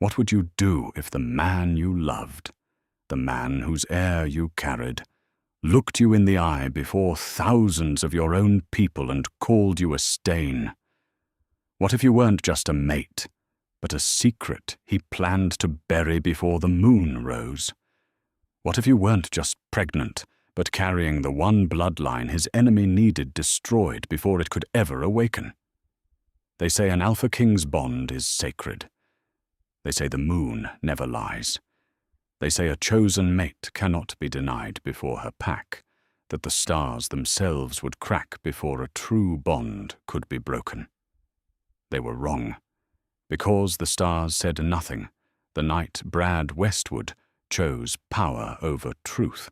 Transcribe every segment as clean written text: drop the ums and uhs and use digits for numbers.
What would you do if the man you loved, the man whose air you carried, looked you in the eye before thousands of your own people and called you a stain? What if you weren't just a mate, but a secret he planned to bury before the moon rose? What if you weren't just pregnant, but carrying the one bloodline his enemy needed destroyed before it could ever awaken? They say an Alpha King's bond is sacred. They say the moon never lies. They say a chosen mate cannot be denied before her pack, that the stars themselves would crack before a true bond could be broken. They were wrong. Because the stars said nothing, the night Brad Westwood chose power over truth.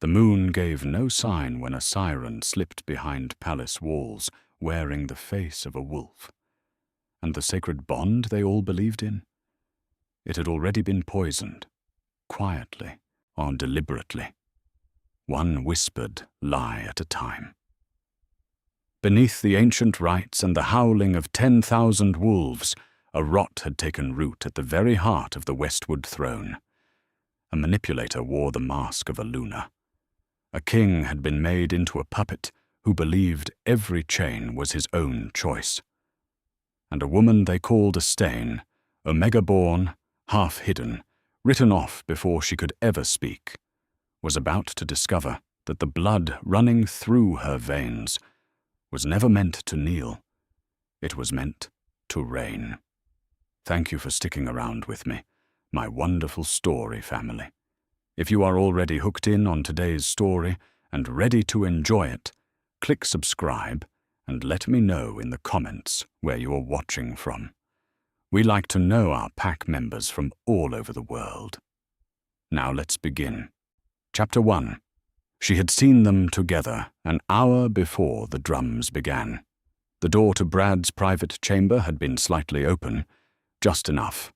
The moon gave no sign when a siren slipped behind palace walls, wearing the face of a wolf. And the sacred bond they all believed in? It had already been poisoned, quietly or deliberately, one whispered lie at a time. Beneath the ancient rites and the howling of 10,000 wolves, a rot had taken root at the very heart of the Westwood throne. A manipulator wore the mask of a Luna. A king had been made into a puppet who believed every chain was his own choice. And a woman they called a stain, Omega-born, half-hidden, written off before she could ever speak, was about to discover that the blood running through her veins was never meant to kneel. It was meant to reign. Thank you for sticking around with me, my wonderful story family. If you are already hooked in on today's story and ready to enjoy it, click subscribe and let me know in the comments where you are watching from. We like to know our pack members from all over the world. Now let's begin. Chapter 1. She had seen them together an hour before the drums began. The door to Brad's private chamber had been slightly open, just enough.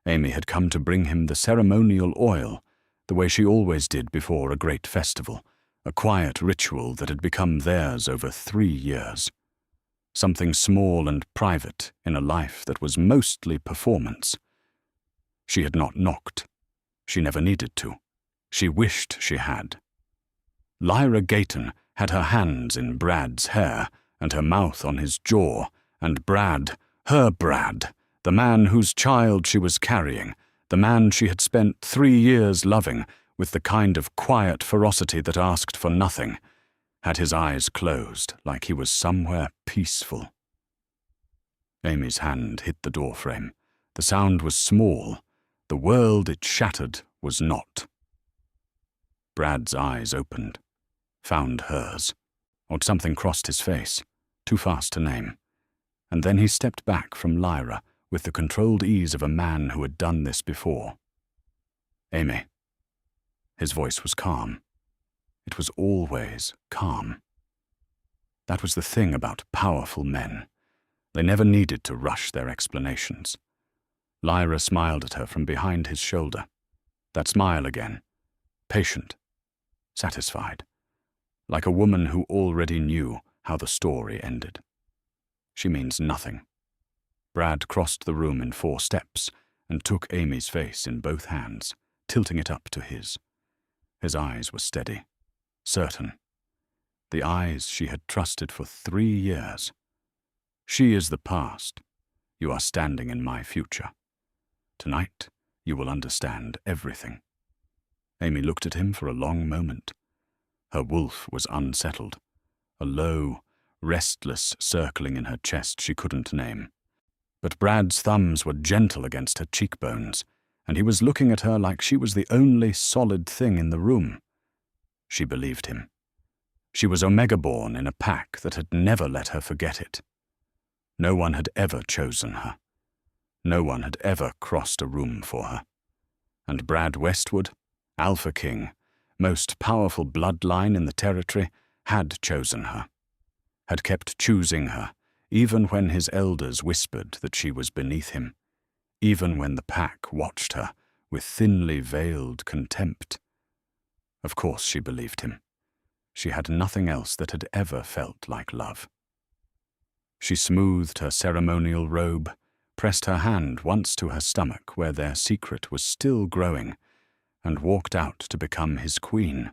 Amy had come to bring him the ceremonial oil, the way she always did before a great festival, a quiet ritual that had become theirs over 3 years. Something small and private in a life that was mostly performance. She had not knocked. She never needed to. She wished she had. Lyra Gayton had her hands in Brad's hair and her mouth on his jaw, and Brad, her Brad, the man whose child she was carrying, the man she had spent 3 years loving with the kind of quiet ferocity that asked for nothing, had his eyes closed like he was somewhere peaceful. Amy's hand hit the doorframe. The sound was small. The world it shattered was not. Brad's eyes opened, found hers, or something crossed his face, too fast to name. And then he stepped back from Lyra with the controlled ease of a man who had done this before. Amy. His voice was calm. It was always calm. That was the thing about powerful men. They never needed to rush their explanations. Lyra smiled at her from behind his shoulder. That smile again. Patient. Satisfied. Like a woman who already knew how the story ended. She means nothing. Brad crossed the room in 4 steps and took Amy's face in both hands, tilting it up to his. His eyes were steady, certain. The eyes she had trusted for 3 years. She is the past. You are standing in my future. Tonight, you will understand everything. Amy looked at him for a long moment. Her wolf was unsettled, a low, restless circling in her chest she couldn't name. But Brad's thumbs were gentle against her cheekbones, and he was looking at her like she was the only solid thing in the room. She believed him. She was Omega-born in a pack that had never let her forget it. No one had ever chosen her. No one had ever crossed a room for her. And Brad Westwood, Alpha King, most powerful bloodline in the territory, had chosen her. Had kept choosing her, even when his elders whispered that she was beneath him. Even when the pack watched her with thinly veiled contempt. Of course she believed him. She had nothing else that had ever felt like love. She smoothed her ceremonial robe, pressed her hand once to her stomach where their secret was still growing, and walked out to become his queen.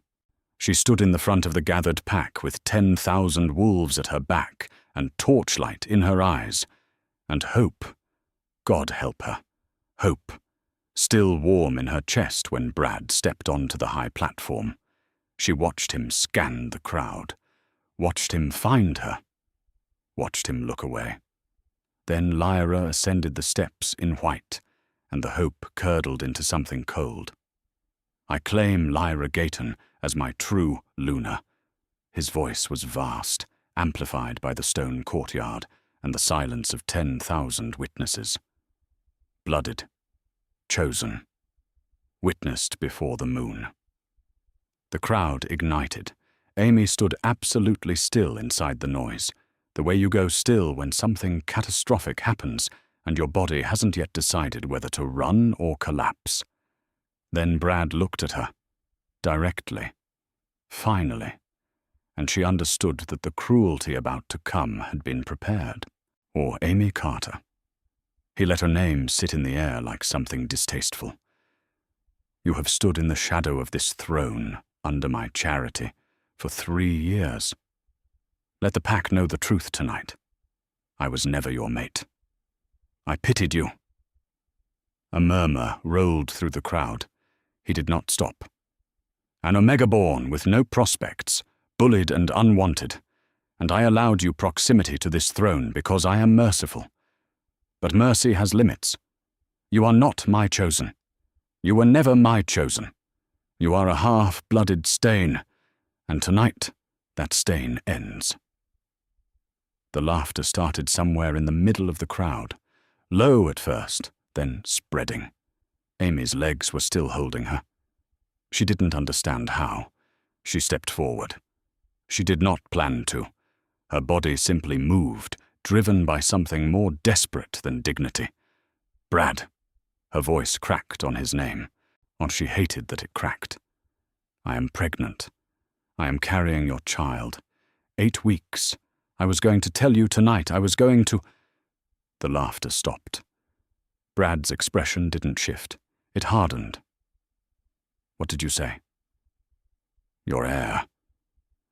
She stood in the front of the gathered pack with 10,000 wolves at her back and torchlight in her eyes, and hope, God help her, hope, still warm in her chest when Brad stepped onto the high platform. She watched him scan the crowd, watched him find her, watched him look away. Then Lyra ascended the steps in white, and the hope curdled into something cold. I claim Lyra Gayton as my true Luna. His voice was vast, amplified by the stone courtyard and the silence of 10,000 witnesses. Blooded, chosen, witnessed before the moon. The crowd ignited. Amy stood absolutely still inside the noise, the way you go still when something catastrophic happens and your body hasn't yet decided whether to run or collapse. Then Brad looked at her, directly, finally, and she understood that the cruelty about to come had been prepared. Or Amy Carter. He let her name sit in the air like something distasteful. You have stood in the shadow of this throne, under my charity, for 3 years. Let the pack know the truth tonight. I was never your mate. I pitied you. A murmur rolled through the crowd. He did not stop. An Omega-born with no prospects, bullied and unwanted, and I allowed you proximity to this throne because I am merciful. But mercy has limits. You are not my chosen. You were never my chosen. You are a half-blooded stain, and tonight that stain ends. The laughter started somewhere in the middle of the crowd, low at first, then spreading. Amy's legs were still holding her. She didn't understand how. She stepped forward. She did not plan to. Her body simply moved, driven by something more desperate than dignity. Brad. Her voice cracked on his name, or she hated that it cracked. I am pregnant. I am carrying your child. 8 weeks. I was going to tell you tonight. I was going to... The laughter stopped. Brad's expression didn't shift. It hardened. What did you say? Your heir.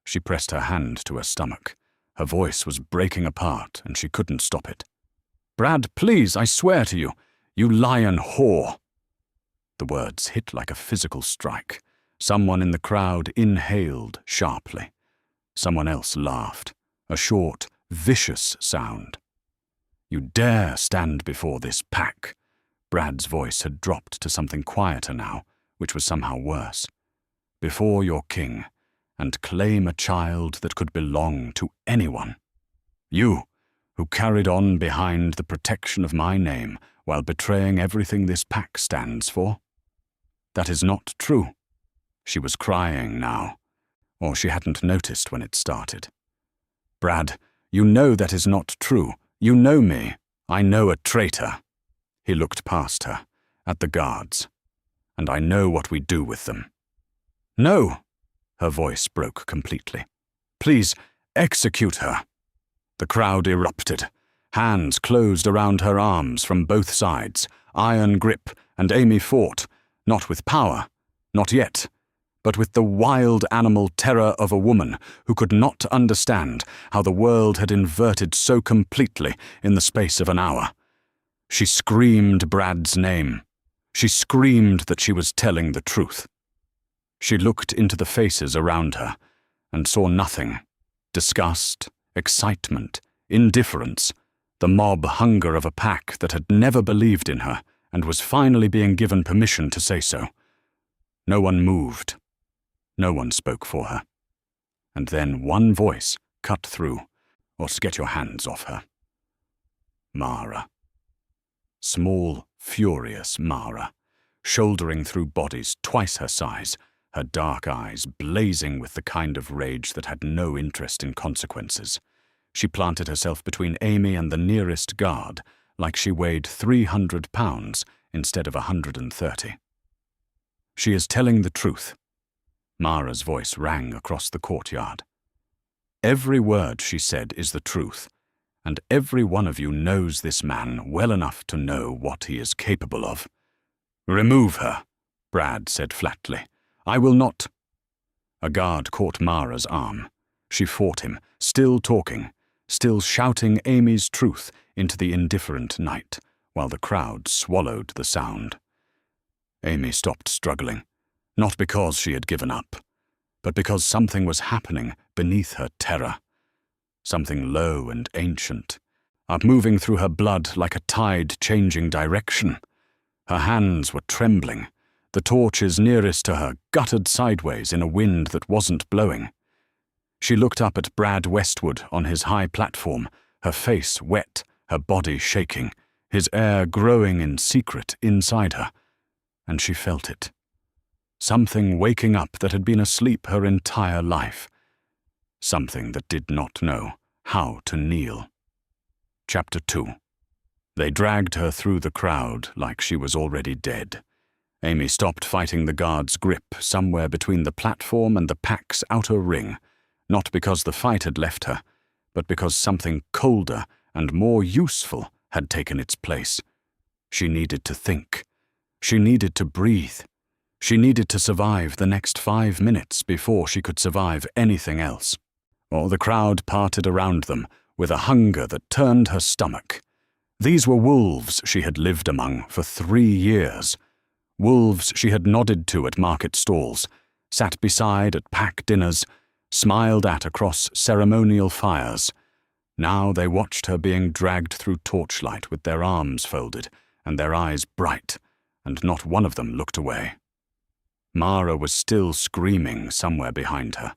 She pressed her hand to her stomach. Her voice was breaking apart, and she couldn't stop it. Brad, please, I swear to you, you lion whore. The words hit like a physical strike. Someone in the crowd inhaled sharply. Someone else laughed, a short, vicious sound. You dare stand before this pack. Brad's voice had dropped to something quieter now, which was somehow worse. Before your king, and claim a child that could belong to anyone. You, who carried on behind the protection of my name while betraying everything this pack stands for? That is not true. She was crying now, or she hadn't noticed when it started. Brad, you know that is not true. You know me. I know a traitor. He looked past her, at the guards, and I know what we do with them. No! Her voice broke completely. Please, execute her. The crowd erupted. Hands closed around her arms from both sides, iron grip, and Amy fought, not with power, not yet, but with the wild animal terror of a woman who could not understand how the world had inverted so completely in the space of an hour. She screamed Brad's name. She screamed that she was telling the truth. She looked into the faces around her and saw nothing. Disgust, excitement, indifference, the mob hunger of a pack that had never believed in her and was finally being given permission to say so. No one moved. No one spoke for her. And then one voice cut through, or get your hands off her. Mara. Small, furious Mara, shouldering through bodies twice her size, her dark eyes blazing with the kind of rage that had no interest in consequences. She planted herself between Amy and the nearest guard, like she weighed 300 pounds instead of 130. She is telling the truth. Mara's voice rang across the courtyard. Every word she said is the truth, and every one of you knows this man well enough to know what he is capable of. "Remove her," Brad said flatly. "I will not." A guard caught Mara's arm. She fought him, still talking, still shouting Amy's truth into the indifferent night, while the crowd swallowed the sound. Amy stopped struggling, not because she had given up, but because something was happening beneath her terror. Something low and ancient, upmoving through her blood like a tide changing direction. Her hands were trembling, the torches nearest to her guttered sideways in a wind that wasn't blowing. She looked up at Brad Westwood on his high platform, her face wet, her body shaking, his air growing in secret inside her, and she felt it. Something waking up that had been asleep her entire life. Something that did not know how to kneel. Chapter 2. They dragged her through the crowd like she was already dead. Amy stopped fighting the guard's grip somewhere between the platform and the pack's outer ring, not because the fight had left her, but because something colder and more useful had taken its place. She needed to think. She needed to breathe. She needed to survive the next 5 minutes before she could survive anything else. Or the crowd parted around them with a hunger that turned her stomach. These were wolves she had lived among for 3 years. Wolves she had nodded to at market stalls, sat beside at pack dinners, smiled at across ceremonial fires. Now they watched her being dragged through torchlight with their arms folded and their eyes bright, and not one of them looked away. Mara was still screaming somewhere behind her.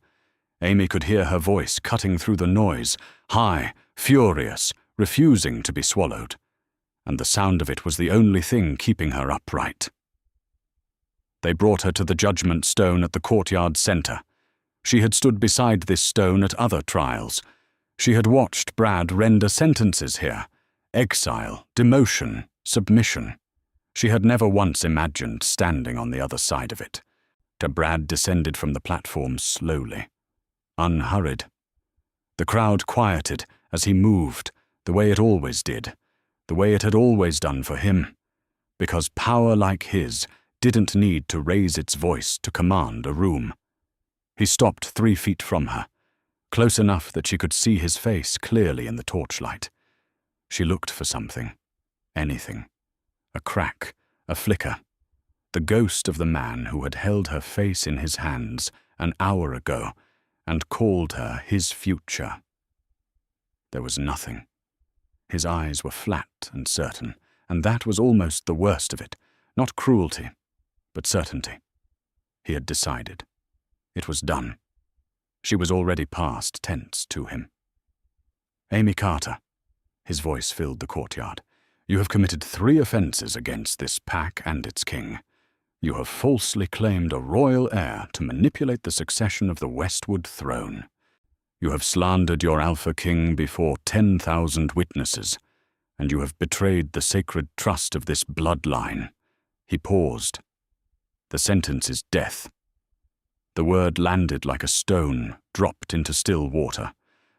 Amy could hear her voice cutting through the noise, high, furious, refusing to be swallowed, and the sound of it was the only thing keeping her upright. They brought her to the judgment stone at the courtyard centre. She had stood beside this stone at other trials. She had watched Brad render sentences here: exile, demotion, submission. She had never once imagined standing on the other side of it. Brad descended from the platform slowly, unhurried. The crowd quieted as he moved, the way it always did, the way it had always done for him, because power like his didn't need to raise its voice to command a room. He stopped 3 feet from her, close enough that she could see his face clearly in the torchlight. She looked for something, anything, a crack, a flicker, the ghost of the man who had held her face in his hands an hour ago and called her his future. There was nothing. His eyes were flat and certain, and that was almost the worst of it. Not cruelty, but certainty. He had decided. It was done. She was already past tense to him. "Amy Carter," his voice filled the courtyard, "you have committed 3 offences against this pack and its king. You have falsely claimed a royal heir to manipulate the succession of the Westwood throne. You have slandered your Alpha King before 10,000 witnesses, and you have betrayed the sacred trust of this bloodline." He paused. "The sentence is death." The word landed like a stone dropped into still water.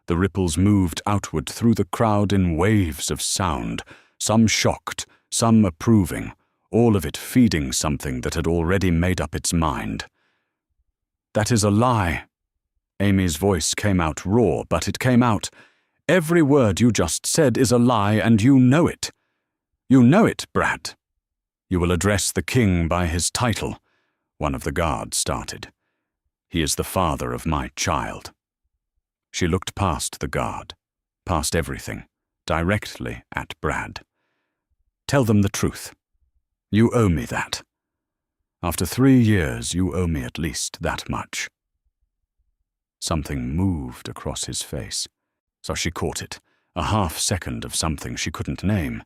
The ripples moved outward through the crowd in waves of sound, some shocked, some approving, all of it feeding something that had already made up its mind. "That is a lie." Amy's voice came out raw, but it came out. "Every word you just said is a lie, and you know it. You know it, Brad." "You will address the king by his title," one of the guards started. "He is the father of my child." She looked past the guard, past everything, directly at Brad. "Tell them the truth. You owe me that. After 3 years, you owe me at least that much." Something moved across his face, so she caught it, a half-second of something she couldn't name,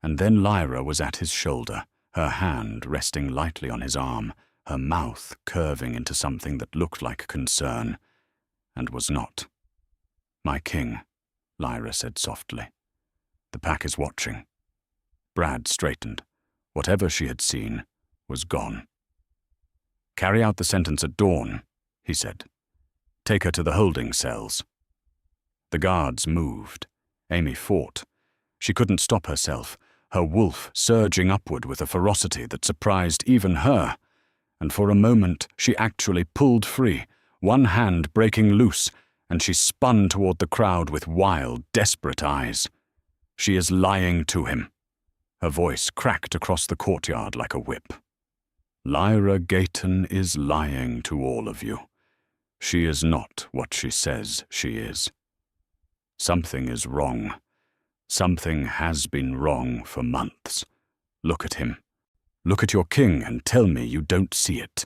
and then Lyra was at his shoulder, her hand resting lightly on his arm, her mouth curving into something that looked like concern, and was not. "My king," Lyra said softly. "The pack is watching." Brad straightened. Whatever she had seen was gone. "Carry out the sentence at dawn," he said. "Take her to the holding cells." The guards moved. Amy fought. She couldn't stop herself, her wolf surging upward with a ferocity that surprised even her. And for a moment she actually pulled free, one hand breaking loose, and she spun toward the crowd with wild, desperate eyes. "She is lying to him." Her voice cracked across the courtyard like a whip. "Lyra Gayton is lying to all of you. She is not what she says she is. Something is wrong. Something has been wrong for months. Look at him. Look at your king and tell me you don't see it."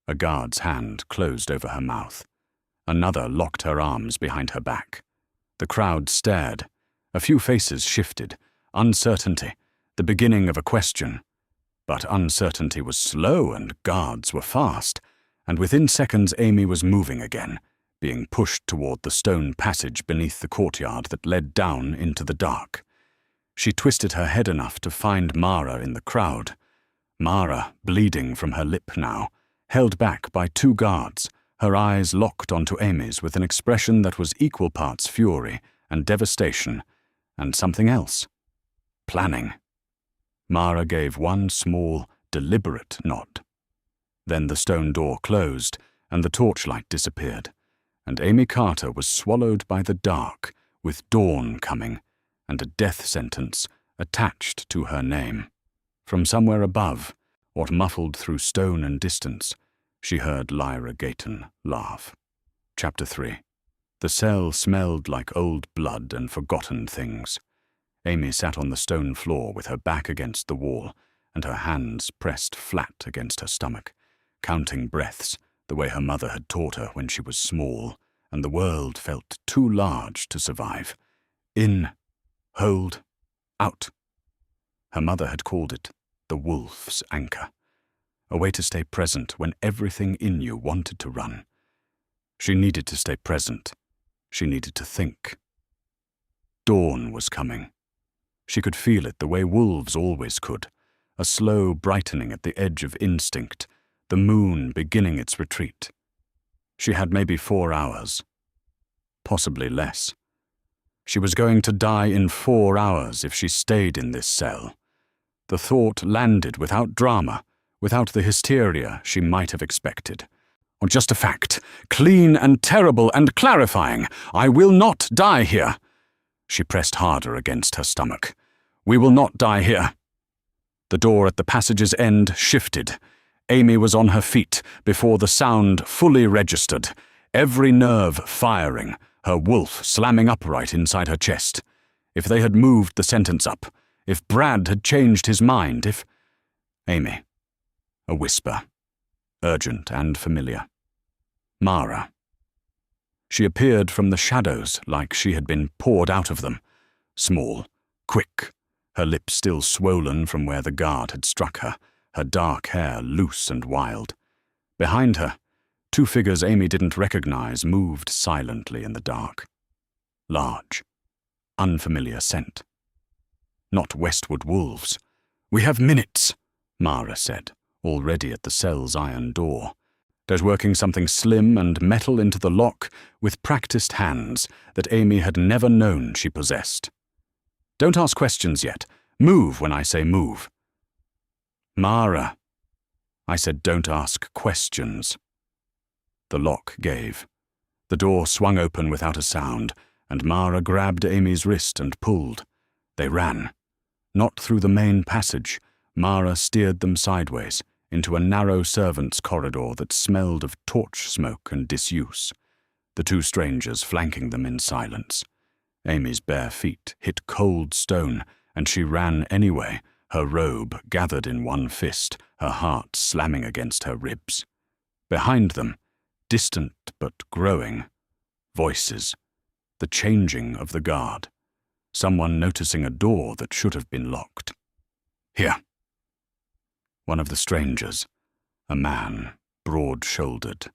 A guard's hand closed over her mouth. Another locked her arms behind her back. The crowd stared. A few faces shifted. Uncertainty, the beginning of a question. But uncertainty was slow and guards were fast, and within seconds Amy was moving again, being pushed toward the stone passage beneath the courtyard that led down into the dark. She twisted her head enough to find Mara in the crowd. Mara, bleeding from her lip now, held back by two guards, her eyes locked onto Amy's with an expression that was equal parts fury and devastation, and something else. Planning. Mara gave one small, deliberate nod. Then the stone door closed, and the torchlight disappeared, and Amy Carter was swallowed by the dark, with dawn coming, and a death sentence attached to her name. From somewhere above, what muffled through stone and distance, she heard Lyra Gayton laugh. Chapter 3. The cell smelled like old blood and forgotten things. Amy sat on the stone floor with her back against the wall and her hands pressed flat against her stomach, counting breaths the way her mother had taught her when she was small and the world felt too large to survive. In, hold, out. Her mother had called it the wolf's anchor, a way to stay present when everything in you wanted to run. She needed to stay present. She needed to think. Dawn was coming. She could feel it the way wolves always could, a slow brightening at the edge of instinct, the moon beginning its retreat. She had maybe 4 hours, possibly less. She was going to die in 4 hours if she stayed in this cell. The thought landed without drama, without the hysteria she might have expected. Or just a fact, clean and terrible and clarifying. I will not die here. She pressed harder against her stomach. We will not die here. The door at the passage's end shifted. Amy was on her feet before the sound fully registered, every nerve firing, her wolf slamming upright inside her chest. If they had moved the sentence up, if Brad had changed his mind, if... Amy. A whisper, urgent and familiar. Mara. She appeared from the shadows like she had been poured out of them, small, quick, her lips still swollen from where the guard had struck her, her dark hair loose and wild. Behind her, 2 figures Amy didn't recognize moved silently in the dark. Large, unfamiliar scent. Not Westwood wolves. We have minutes, Mara said, already at the cell's iron door. There's working something slim and metal into the lock with practiced hands that Amy had never known she possessed. Don't ask questions yet. Move when I say move. Mara. I said don't ask questions. The lock gave. The door swung open without a sound, and Mara grabbed Amy's wrist and pulled. They ran. Not through the main passage. Mara steered them sideways, into a narrow servants' corridor that smelled of torch smoke and disuse, the 2 strangers flanking them in silence. Amy's bare feet hit cold stone, and she ran anyway, her robe gathered in one fist, her heart slamming against her ribs. Behind them, distant but growing, voices, the changing of the guard, someone noticing a door that should have been locked. Here. One of the strangers, a man, broad-shouldered,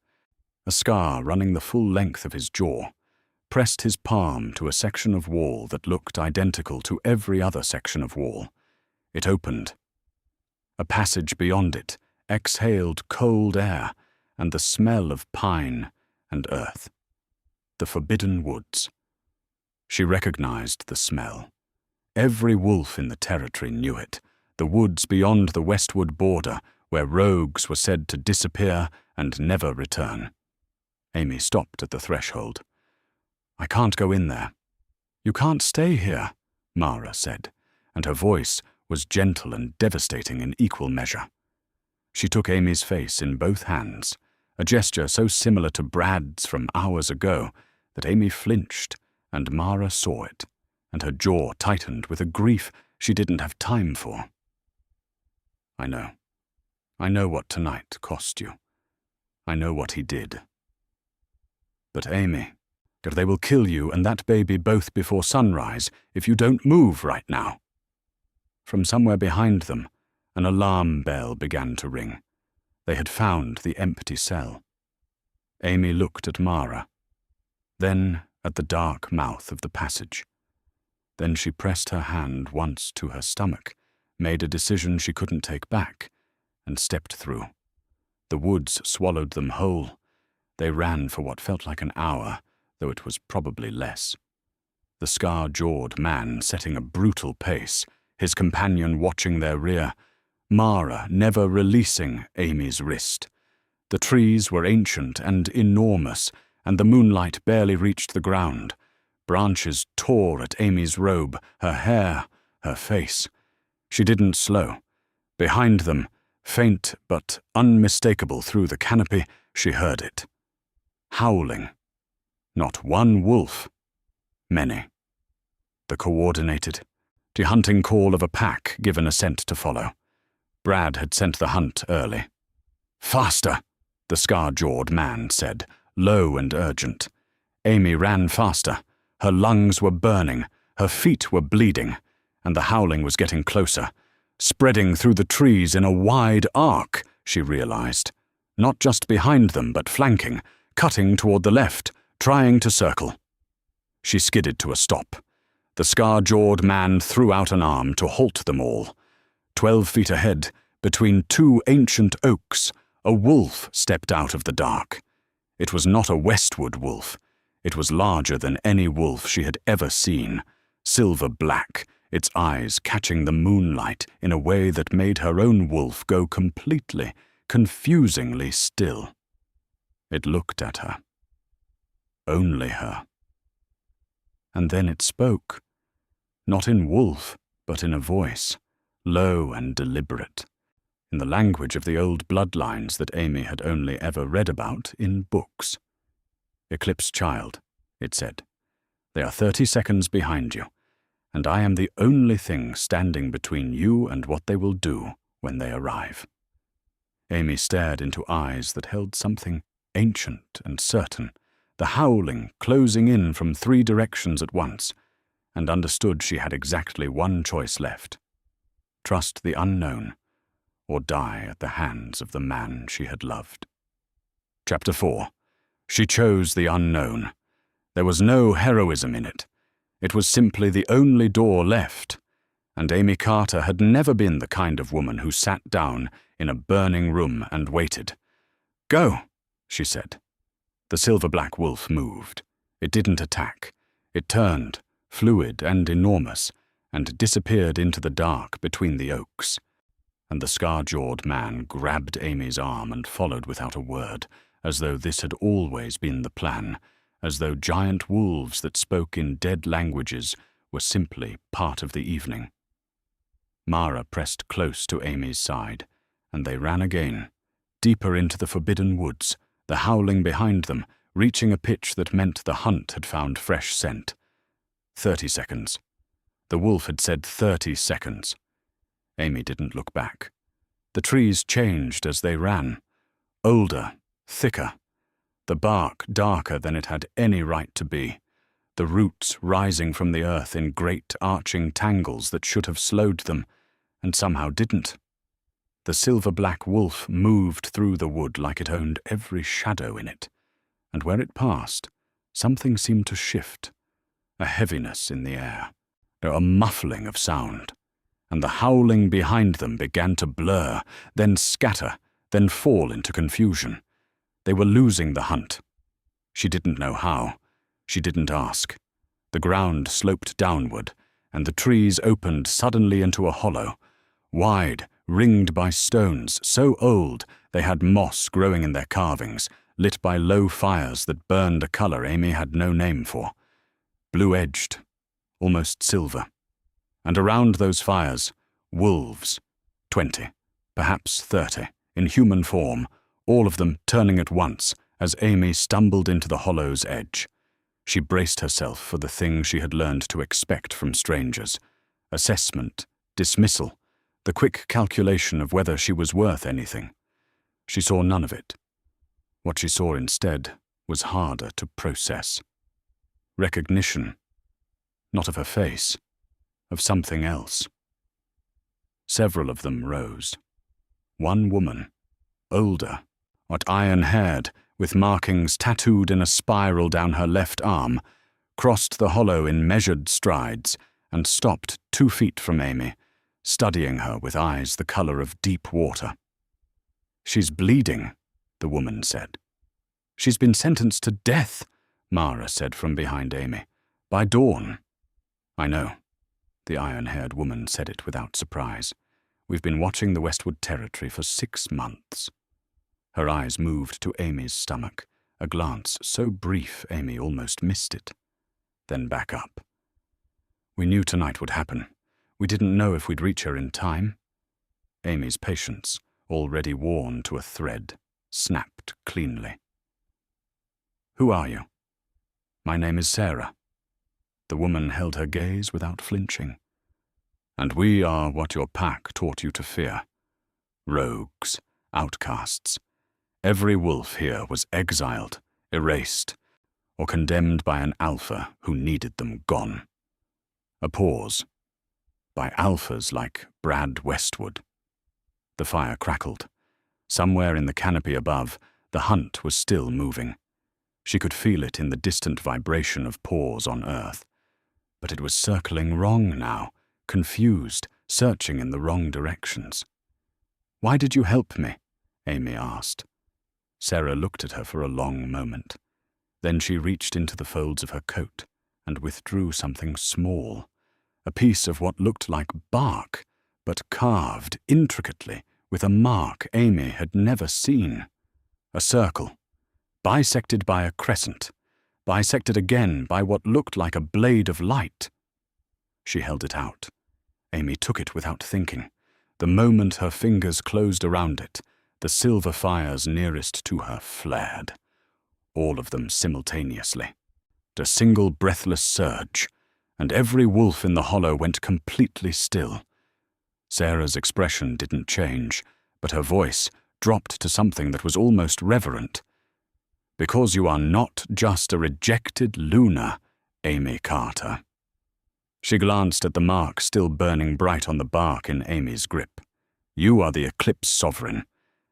a scar running the full length of his jaw, pressed his palm to a section of wall that looked identical to every other section of wall. It opened. A passage beyond it exhaled cold air and the smell of pine and earth. The forbidden woods. She recognized the smell. Every wolf in the territory knew it, the woods beyond the westward border, where rogues were said to disappear and never return. Amy stopped at the threshold. "I can't go in there." "You can't stay here," Mara said, and her voice was gentle and devastating in equal measure. She took Amy's face in both hands, a gesture so similar to Brad's from hours ago that Amy flinched, and Mara saw it, and her jaw tightened with a grief she didn't have time for. "I know. I know what tonight cost you. I know what he did. But Amy, they will kill you and that baby both before sunrise if you don't move right now." From somewhere behind them, an alarm bell began to ring. They had found the empty cell. Amy looked at Mara, then at the dark mouth of the passage. Then she pressed her hand once to her stomach, made a decision she couldn't take back, and stepped through. The woods swallowed them whole. They ran for what felt like an hour, though it was probably less. The scar-jawed man setting a brutal pace, his companion watching their rear, Mara never releasing Amy's wrist. The trees were ancient and enormous, and the moonlight barely reached the ground. Branches tore at Amy's robe, her hair, her face. She didn't slow. Behind them, faint but unmistakable through the canopy, she heard it. Howling. Not one wolf. Many. The coordinated, hunting call of a pack given assent to follow. Brad had sent the hunt early. "Faster," the scar-jawed man said, low and urgent. Amy ran faster. Her lungs were burning, her feet were bleeding, and the howling was getting closer, spreading through the trees in a wide arc, she realized. Not just behind them, but flanking, cutting toward the left, trying to circle. She skidded to a stop. The scar-jawed man threw out an arm to halt them all. 12 feet ahead, between two ancient oaks, a wolf stepped out of the dark. It was not a westward wolf. It was larger than any wolf she had ever seen, silver-black, its eyes catching the moonlight in a way that made her own wolf go completely, confusingly still. It looked at her. Only her. And then it spoke, not in wolf, but in a voice, low and deliberate, in the language of the old bloodlines that Amy had only ever read about in books. "Eclipse child," it said, "they are 30 seconds behind you, and I am the only thing standing between you and what they will do when they arrive." Amy stared into eyes that held something ancient and certain, the howling closing in from 3 directions at once, and understood she had exactly one choice left: trust the unknown, or die at the hands of the man she had loved. Chapter 4. She chose the unknown. There was no heroism in it. It was simply the only door left, and Amy Carter had never been the kind of woman who sat down in a burning room and waited. "Go," she said. The silver-black wolf moved. It didn't attack. It turned, fluid and enormous, and disappeared into the dark between the oaks. And the scar-jawed man grabbed Amy's arm and followed without a word, as though this had always been the plan, as though giant wolves that spoke in dead languages were simply part of the evening. Mara pressed close to Amy's side, and they ran again, deeper into the forbidden woods, the howling behind them, reaching a pitch that meant the hunt had found fresh scent. 30 seconds. The wolf had said 30 seconds. Amy didn't look back. The trees changed as they ran. Older, thicker. The bark darker than it had any right to be. The roots rising from the earth in great arching tangles that should have slowed them, and somehow didn't. The silver-black wolf moved through the wood like it owned every shadow in it, and where it passed, something seemed to shift, a heaviness in the air, a muffling of sound, and the howling behind them began to blur, then scatter, then fall into confusion. They were losing the hunt. She didn't know how. She didn't ask. The ground sloped downward, and the trees opened suddenly into a hollow, wide, ringed by stones so old they had moss growing in their carvings, lit by low fires that burned a colour Amy had no name for, blue-edged, almost silver. And around those fires, wolves, 20, perhaps 30, in human form, all of them turning at once as Amy stumbled into the hollow's edge. She braced herself for the thing she had learned to expect from strangers: assessment, dismissal, the quick calculation of whether she was worth anything. She saw none of it. What she saw instead was harder to process. Recognition, not of her face, of something else. Several of them rose. One woman, older, but iron-haired, with markings tattooed in a spiral down her left arm, crossed the hollow in measured strides and stopped 2 feet from Amy, studying her with eyes the colour of deep water. "She's bleeding," the woman said. "She's been sentenced to death," Mara said from behind Amy. "By dawn." "I know." The iron-haired woman said it without surprise. "We've been watching the Westwood Territory for 6 months. Her eyes moved to Amy's stomach, a glance so brief Amy almost missed it. Then back up. "We knew tonight would happen. We didn't know if we'd reach her in time." Amy's patience, already worn to a thread, snapped cleanly. "Who are you?" "My name is Sarah." The woman held her gaze without flinching. "And we are what your pack taught you to fear. Rogues, outcasts. Every wolf here was exiled, erased, or condemned by an alpha who needed them gone." A pause. "By alphas like Brad Westwood." The fire crackled. Somewhere in the canopy above, the hunt was still moving. She could feel it in the distant vibration of paws on earth. But it was circling wrong now, confused, searching in the wrong directions. "Why did you help me?" Amy asked. Sarah looked at her for a long moment. Then she reached into the folds of her coat and withdrew something small, a piece of what looked like bark, but carved intricately with a mark Amy had never seen. A circle, bisected by a crescent, bisected again by what looked like a blade of light. She held it out. Amy took it without thinking. The moment her fingers closed around it, the silver fires nearest to her flared, all of them simultaneously. A single breathless surge, and every wolf in the hollow went completely still. Sarah's expression didn't change, but her voice dropped to something that was almost reverent. "Because you are not just a rejected Luna, Amy Carter." She glanced at the mark still burning bright on the bark in Amy's grip. "You are the Eclipse Sovereign,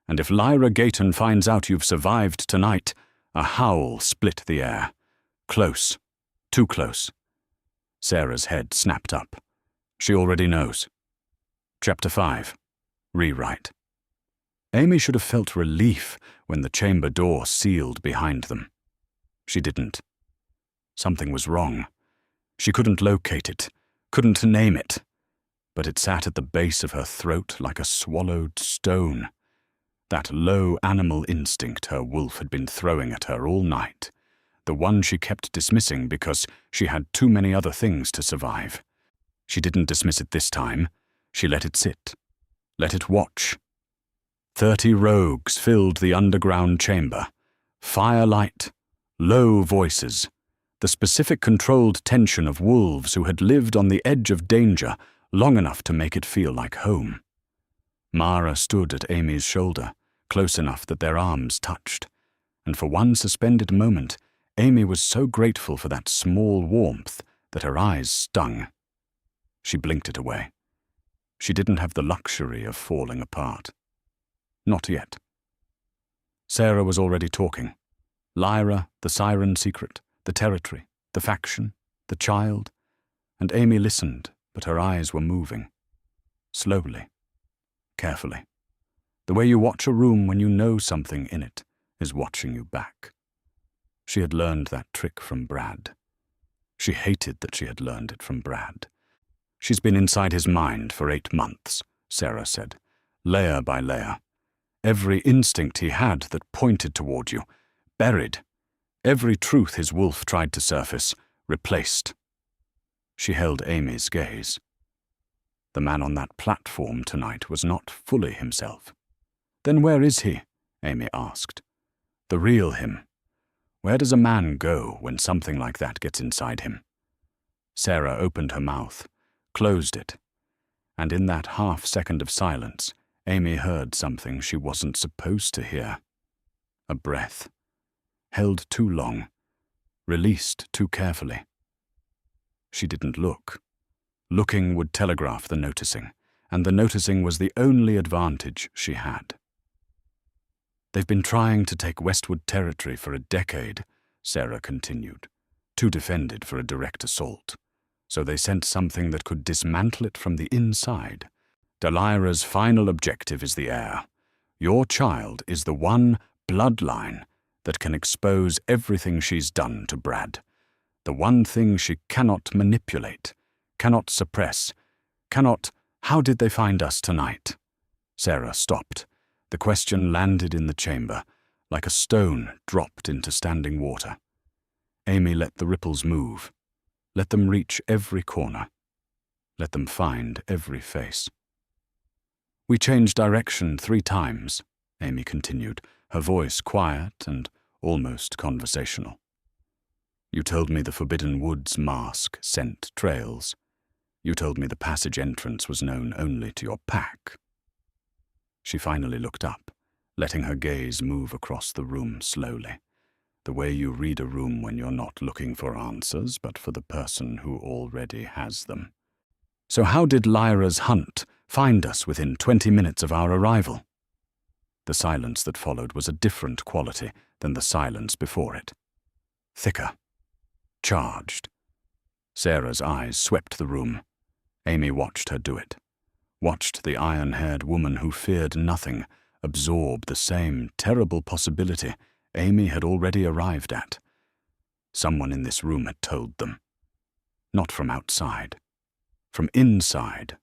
and if Lyra Gayton finds out you've survived tonight," a howl split the air. "Close. Too close." Sarah's head snapped up. She already knows. Chapter 5. Rewrite. Amy should have felt relief when the chamber door sealed behind them. She didn't. Something was wrong. She couldn't locate it, couldn't name it, but it sat at the base of her throat like a swallowed stone. That low animal instinct her wolf had been throwing at her all night, the one she kept dismissing because she had too many other things to survive. She didn't dismiss it this time. She let it sit, let it watch. 30 rogues filled the underground chamber. Firelight, low voices, the specific controlled tension of wolves who had lived on the edge of danger long enough to make it feel like home. Mara stood at Amy's shoulder, close enough that their arms touched, and for one suspended moment, Amy was so grateful for that small warmth that her eyes stung. She blinked it away. She didn't have the luxury of falling apart. Not yet. Sarah was already talking. Lyra, the siren secret, the territory, the faction, the child, and Amy listened, but her eyes were moving. Slowly, carefully. The way you watch a room when you know something in it is watching you back. She had learned that trick from Brad. She hated that she had learned it from Brad. "She's been inside his mind for 8 months," Sarah said, "layer by layer. Every instinct he had that pointed toward you, buried. Every truth his wolf tried to surface, replaced." She held Amy's gaze. The man on that platform tonight was not fully himself. "Then where is he?" Amy asked. "The real him. Where does a man go when something like that gets inside him?" Sarah opened her mouth, closed it, and in that half-second of silence, Amy heard something she wasn't supposed to hear. A breath. Held too long. Released too carefully. She didn't look. Looking would telegraph the noticing, and the noticing was the only advantage she had. "They've been trying to take Westwood Territory for a decade," Sarah continued, "too defended for a direct assault. So they sent something that could dismantle it from the inside. Delira's final objective is the heir. Your child is the one bloodline that can expose everything she's done to Brad. The one thing she cannot manipulate, cannot suppress, cannot— How did they find us tonight?" Sarah stopped. The question landed in the chamber, like a stone dropped into standing water. Amy let the ripples move. Let them reach every corner. Let them find every face. "We changed direction 3 times, Amy continued, her voice quiet and almost conversational. "You told me the Forbidden Woods mask sent trails. You told me the passage entrance was known only to your pack." She finally looked up, letting her gaze move across the room slowly, the way you read a room when you're not looking for answers but for the person who already has them. "So how did Lyra's hunt find us within 20 minutes of our arrival?" The silence that followed was a different quality than the silence before it. Thicker. Charged. Sarah's eyes swept the room. Amy watched her do it. Watched the iron-haired woman who feared nothing absorb the same terrible possibility Amy had already arrived at. Someone in this room had told them. Not from outside. From inside.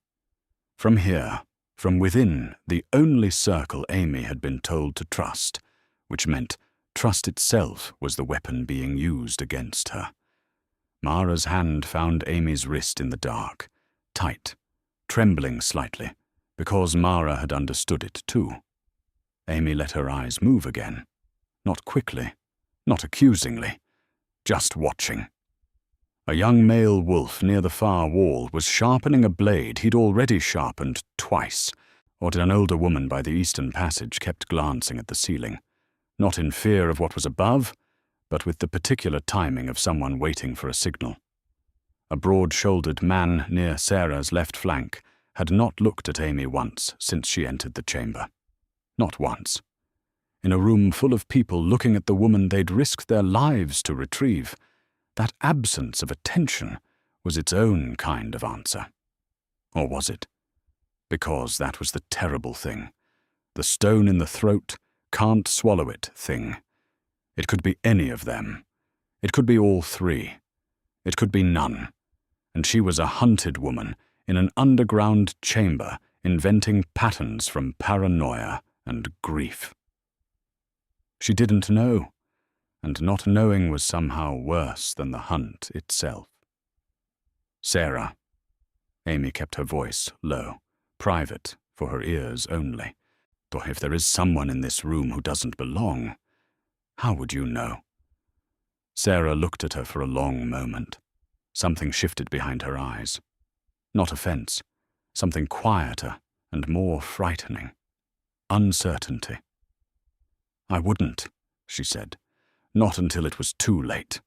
From here, from within the only circle Amy had been told to trust, which meant trust itself was the weapon being used against her. Mara's hand found Amy's wrist in the dark, tight, trembling slightly, because Mara had understood it too. Amy let her eyes move again, not quickly, not accusingly, just watching. A young male wolf near the far wall was sharpening a blade he'd already sharpened twice, or an older woman by the eastern passage kept glancing at the ceiling, not in fear of what was above, but with the particular timing of someone waiting for a signal. A broad-shouldered man near Sarah's left flank had not looked at Amy once since she entered the chamber. Not once. In a room full of people looking at the woman they'd risked their lives to retrieve, that absence of attention was its own kind of answer. Or was it? Because that was the terrible thing. The stone in the throat, can't swallow it thing. It could be any of them. It could be all three. It could be none. And she was a hunted woman in an underground chamber inventing patterns from paranoia and grief. She didn't know, and not knowing was somehow worse than the hunt itself. "Sarah." Amy kept her voice low, private, for her ears only. "Or if there is someone in this room who doesn't belong, how would you know?" Sarah looked at her for a long moment. Something shifted behind her eyes. Not offense, something quieter and more frightening. Uncertainty. "I wouldn't," she said. "Not until it was too late."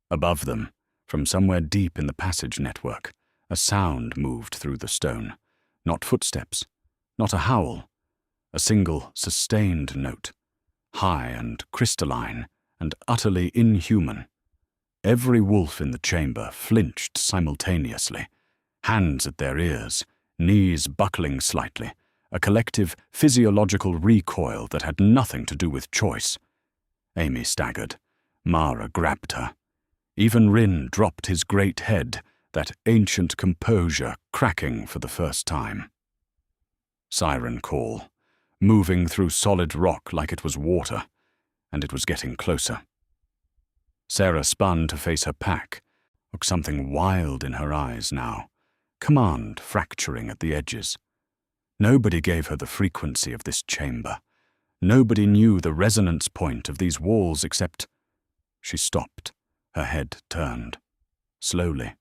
Above them, from somewhere deep in the passage network, a sound moved through the stone. Not footsteps, not a howl. A single, sustained note. High and crystalline and utterly inhuman. Every wolf in the chamber flinched simultaneously, hands at their ears, knees buckling slightly, a collective physiological recoil that had nothing to do with choice. Amy staggered. Mara grabbed her. Even Rin dropped his great head, that ancient composure cracking for the first time. Siren call, moving through solid rock like it was water, and it was getting closer. Sarah spun to face her pack, something wild in her eyes now, command fracturing at the edges. Nobody gave her the frequency of this chamber. Nobody knew the resonance point of these walls except... She stopped, her head turned, slowly,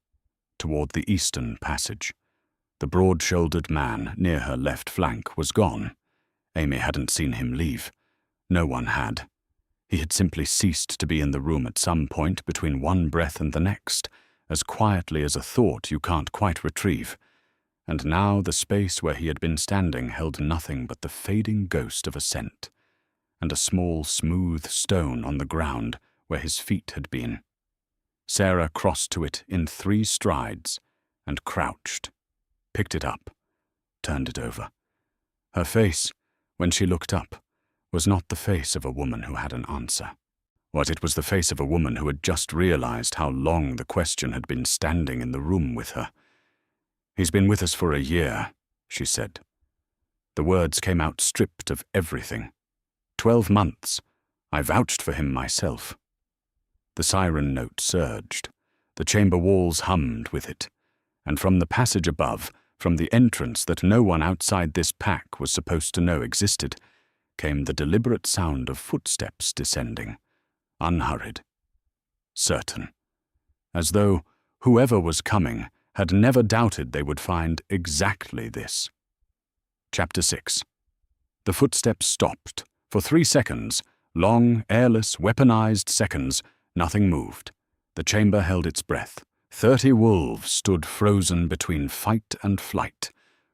toward the eastern passage. The broad-shouldered man near her left flank was gone. Amy hadn't seen him leave. No one had. He had simply ceased to be in the room at some point between one breath and the next, as quietly as a thought you can't quite retrieve. And now the space where he had been standing held nothing but the fading ghost of a scent, and a small, smooth stone on the ground where his feet had been. Sarah crossed to it in 3 strides and crouched, picked it up, turned it over. Her face, when she looked up, was not the face of a woman who had an answer. What, it was the face of a woman who had just realized how long the question had been standing in the room with her. "He's been with us for a year," she said. The words came out stripped of everything. 12 months. I vouched for him myself. The siren note surged. The chamber walls hummed with it. And from the passage above, from the entrance that no one outside this pack was supposed to know existed, came the deliberate sound of footsteps descending, unhurried, certain, as though whoever was coming had never doubted they would find exactly this. Chapter 6. The footsteps stopped. For 3 seconds, long, airless, weaponized seconds, nothing moved. The chamber held its breath. 30 wolves stood frozen between fight and flight,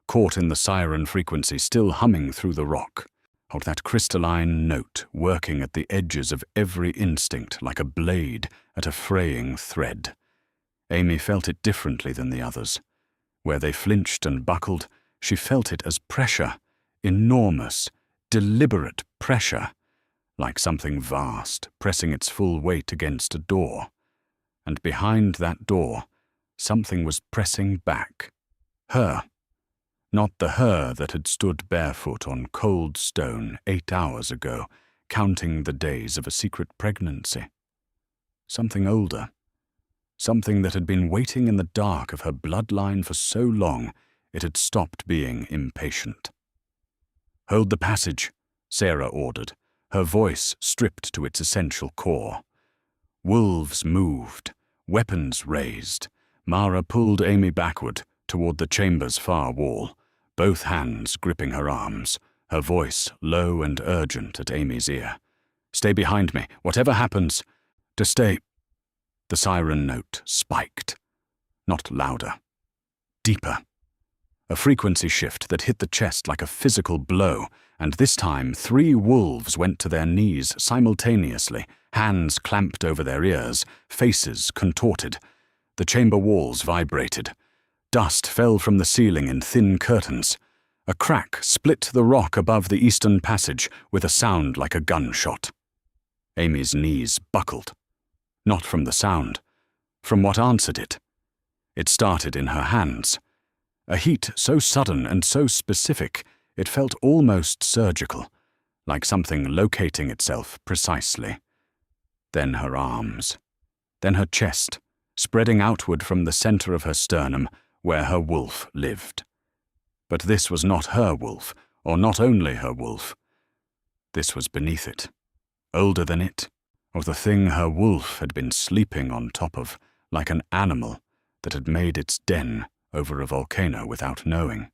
caught in the siren frequency still humming through the rock. Of that crystalline note working at the edges of every instinct like a blade at a fraying thread. Amy felt it differently than the others. Where they flinched and buckled, she felt it as pressure, enormous, deliberate pressure, like something vast pressing its full weight against a door. And behind that door, something was pressing back. Her. Not the her that had stood barefoot on cold stone 8 hours ago, counting the days of a secret pregnancy. Something older. Something that had been waiting in the dark of her bloodline for so long it had stopped being impatient. "Hold the passage," Sarah ordered, her voice stripped to its essential core. Wolves moved, weapons raised. Mara pulled Amy backward toward the chamber's far wall, both hands gripping her arms, her voice low and urgent at Amy's ear. "Stay behind me, whatever happens. To stay." The siren note spiked. Not louder. Deeper. A frequency shift that hit the chest like a physical blow, and this time 3 wolves went to their knees simultaneously, hands clamped over their ears, faces contorted. The chamber walls vibrated. Dust fell from the ceiling in thin curtains. A crack split the rock above the eastern passage with a sound like a gunshot. Amy's knees buckled. Not from the sound, from what answered it. It started in her hands. A heat so sudden and so specific, it felt almost surgical, like something locating itself precisely. Then her arms. Then her chest, spreading outward from the center of her sternum, where her wolf lived. But this was not her wolf, or not only her wolf. This was beneath it, older than it, of the thing her wolf had been sleeping on top of, like an animal that had made its den over a volcano without knowing.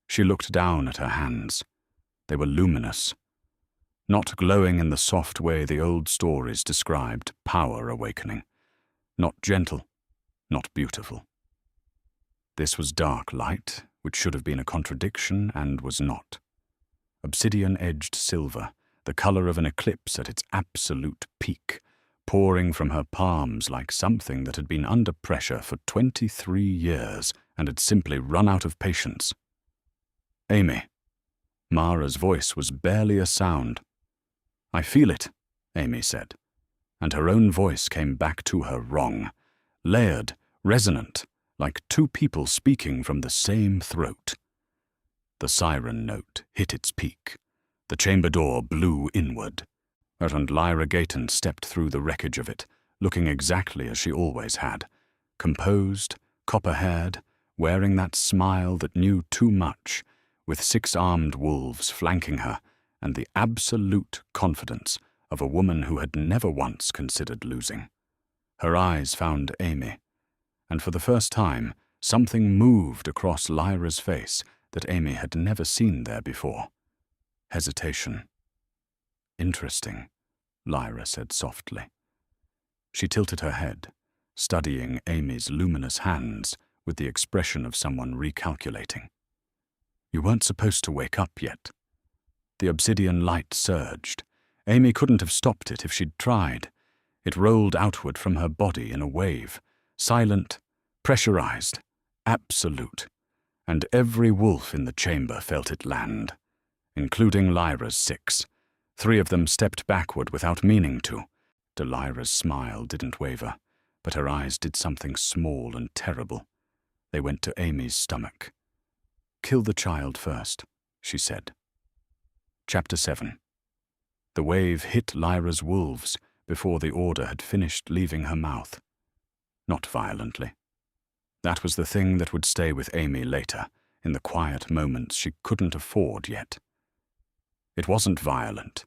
She looked down at her hands. They were luminous, not glowing in the soft way the old stories described power awakening, not gentle, not beautiful. This was dark light, which should have been a contradiction and was not. Obsidian-edged silver, the color of an eclipse at its absolute peak, pouring from her palms like something that had been under pressure for 23 years and had simply run out of patience. "Amy." Mara's voice was barely a sound. "I feel it," Amy said. and her own voice came back to her wrong, layered, resonant, like two people speaking from the same throat. The siren note hit its peak. The chamber door blew inward, and Lyra Gayton stepped through the wreckage of it, looking exactly as she always had, composed, copper-haired, wearing that smile that knew too much, with 6 armed wolves flanking her, and the absolute confidence of a woman who had never once considered losing. Her eyes found Amy, and for the first time, something moved across Lyra's face that Amy had never seen there before. Hesitation. "Interesting," Lyra said softly. She tilted her head, studying Amy's luminous hands with the expression of someone recalculating. "You weren't supposed to wake up yet." The obsidian light surged. Amy couldn't have stopped it if she'd tried. It rolled outward from her body in a wave, silent, pressurized, absolute, and every wolf in the chamber felt it land, including Lyra's 6. 3 of them stepped backward without meaning to. Lyra's smile didn't waver, but her eyes did something small and terrible. They went to Amy's stomach. "Kill the child first," she said. Chapter 7. The wave hit Lyra's wolves before the order had finished leaving her mouth. Not violently. That was the thing that would stay with Amy later, in the quiet moments she couldn't afford yet. It wasn't violent.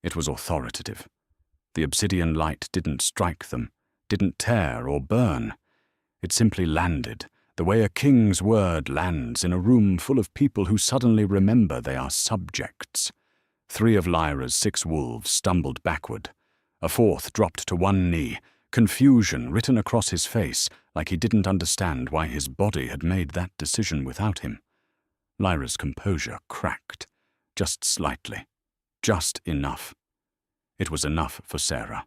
It was authoritative. The obsidian light didn't strike them, didn't tear or burn. It simply landed, the way a king's word lands in a room full of people who suddenly remember they are subjects. 3 of Lyra's 6 wolves stumbled backward. A 4th dropped to one knee, confusion written across his face like he didn't understand why his body had made that decision without him. Lyra's composure cracked, just slightly, just enough. It was enough for Sarah.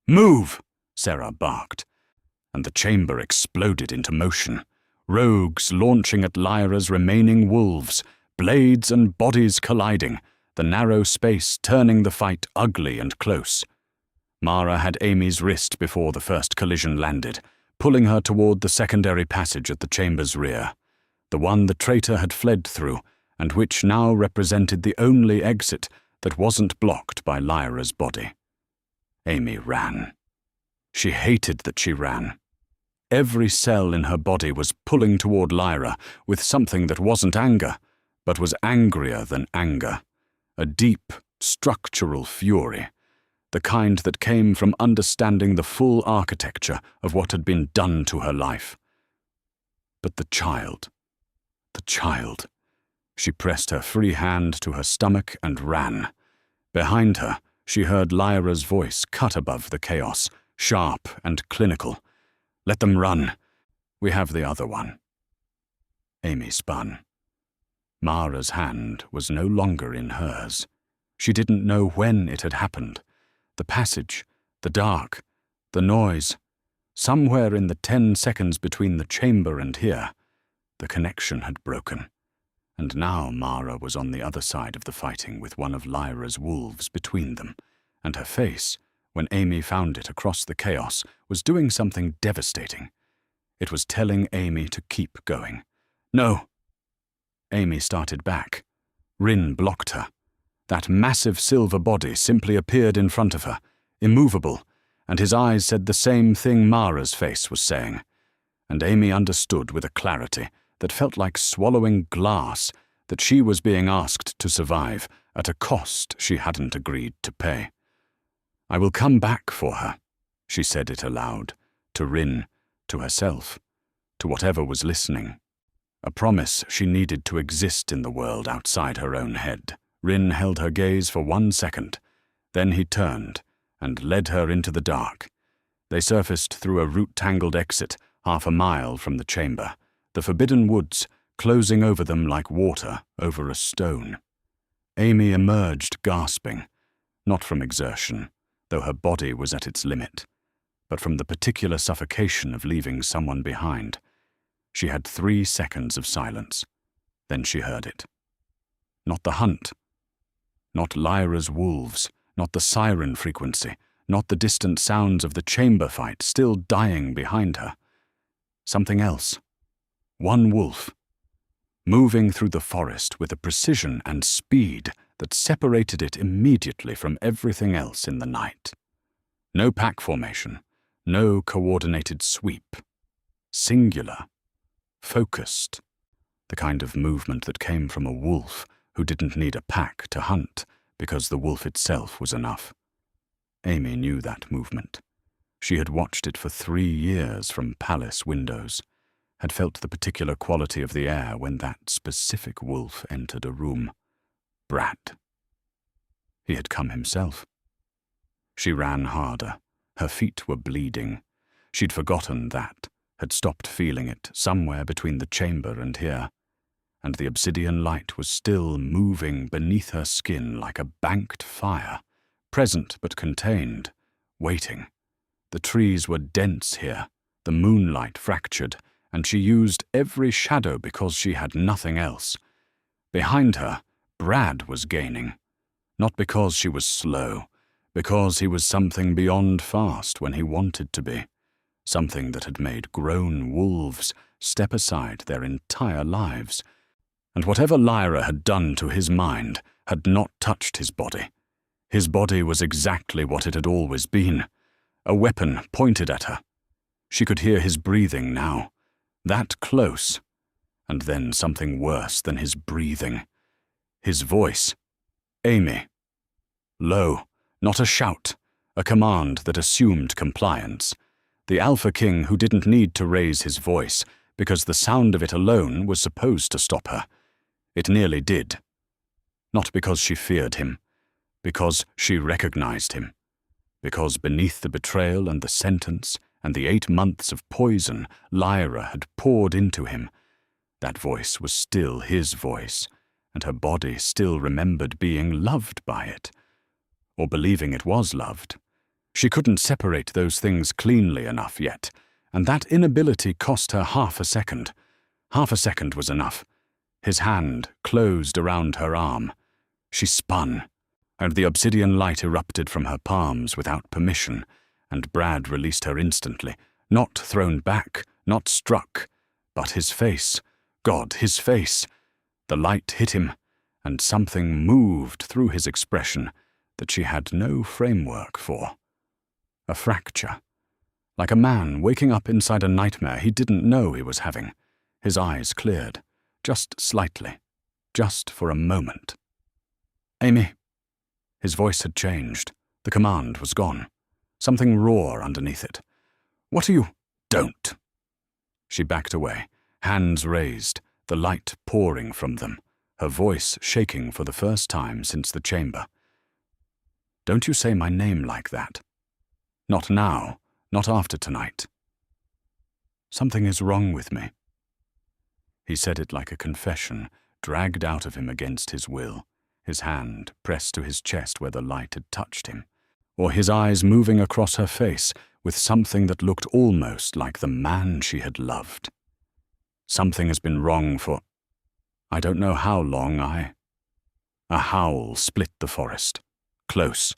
"Move!" Sarah barked, and the chamber exploded into motion. Rogues launching at Lyra's remaining wolves, blades and bodies colliding, the narrow space turning the fight ugly and close. Mara had Amy's wrist before the first collision landed, pulling her toward the secondary passage at the chamber's rear, the one the traitor had fled through, and which now represented the only exit that wasn't blocked by Lyra's body. Amy ran. She hated that she ran. Every cell in her body was pulling toward Lyra with something that wasn't anger, but was angrier than anger. A deep, structural fury, the kind that came from understanding the full architecture of what had been done to her life. But the child. She pressed her free hand to her stomach and ran. Behind her, she heard Lyra's voice cut above the chaos, sharp and clinical. "Let them run. We have the other one." Amy spun. Mara's hand was no longer in hers. She didn't know when it had happened. The passage, the dark, the noise. Somewhere in the 10 seconds between the chamber and here, the connection had broken. And now Mara was on the other side of the fighting with one of Lyra's wolves between them, and her face, when Amy found it across the chaos, was doing something devastating. It was telling Amy to keep going. "No!" Amy started back. Rin blocked her. That massive silver body simply appeared in front of her, immovable, and his eyes said the same thing Mara's face was saying. And Amy understood with a clarity that felt like swallowing glass that she was being asked to survive at a cost she hadn't agreed to pay. "I will come back for her," she said it aloud, to Rin, to herself, to whatever was listening. A promise she needed to exist in the world outside her own head. Rin held her gaze for 1 second. Then he turned and led her into the dark. They surfaced through a root-tangled exit 1/2 mile from the chamber, the forbidden woods closing over them like water over a stone. Amy emerged gasping, not from exertion, though her body was at its limit, but from the particular suffocation of leaving someone behind. She had 3 seconds of silence. Then she heard it. Not the hunt. Not Lyra's wolves. Not the siren frequency. not the distant sounds of the chamber fight still dying behind her. Something else. One wolf, moving through the forest with a precision and speed that separated it immediately from everything else in the night. No pack formation, no coordinated sweep. Singular, focused, the kind of movement that came from a wolf who didn't need a pack to hunt because the wolf itself was enough. Amy knew that movement. She had watched it for 3 years from palace windows, had felt the particular quality of the air when that specific wolf entered a room. Brad. He had come himself. She ran harder. Her feet were bleeding. She'd forgotten that, had stopped feeling it somewhere between the chamber and here, and the obsidian light was still moving beneath her skin like a banked fire, present but contained, waiting. The trees were dense here, the moonlight fractured, and she used every shadow because she had nothing else. Behind her, Brad was gaining, not because she was slow, because he was something beyond fast when he wanted to be, something that had made grown wolves step aside their entire lives. And whatever Lyra had done to his mind had not touched his body. His body was exactly what it had always been, a weapon pointed at her. She could hear his breathing now, that close, and then something worse than his breathing. His voice. Amy. Low, not a shout, a command that assumed compliance. The Alpha King who didn't need to raise his voice because the sound of it alone was supposed to stop her. It nearly did. Not because she feared him, because she recognized him. Because beneath the betrayal and the sentence and the 8 months of poison Lyra had poured into him, that voice was still his voice, and her body still remembered being loved by it, or believing it was loved. She couldn't separate those things cleanly enough yet, and that inability cost her half a second. Half a second was enough. His hand closed around her arm. She spun, and the obsidian light erupted from her palms without permission, and Brad released her instantly, not thrown back, not struck, but his face. God, his face. The light hit him, and something moved through his expression that she had no framework for. A fracture. Like a man waking up inside a nightmare he didn't know he was having. His eyes cleared, just slightly, just for a moment. Amy. His voice had changed. The command was gone. Something raw underneath it. What are you? Don't. She backed away, hands raised, the light pouring from them, her voice shaking for the first time since the chamber. Don't you say my name like that. Not now, not after tonight. Something is wrong with me. He said it like a confession, dragged out of him against his will, his hand pressed to his chest where the light had touched him, or his eyes moving across her face with something that looked almost like the man she had loved. Something has been wrong for... I don't know how long. A howl split the forest. Close.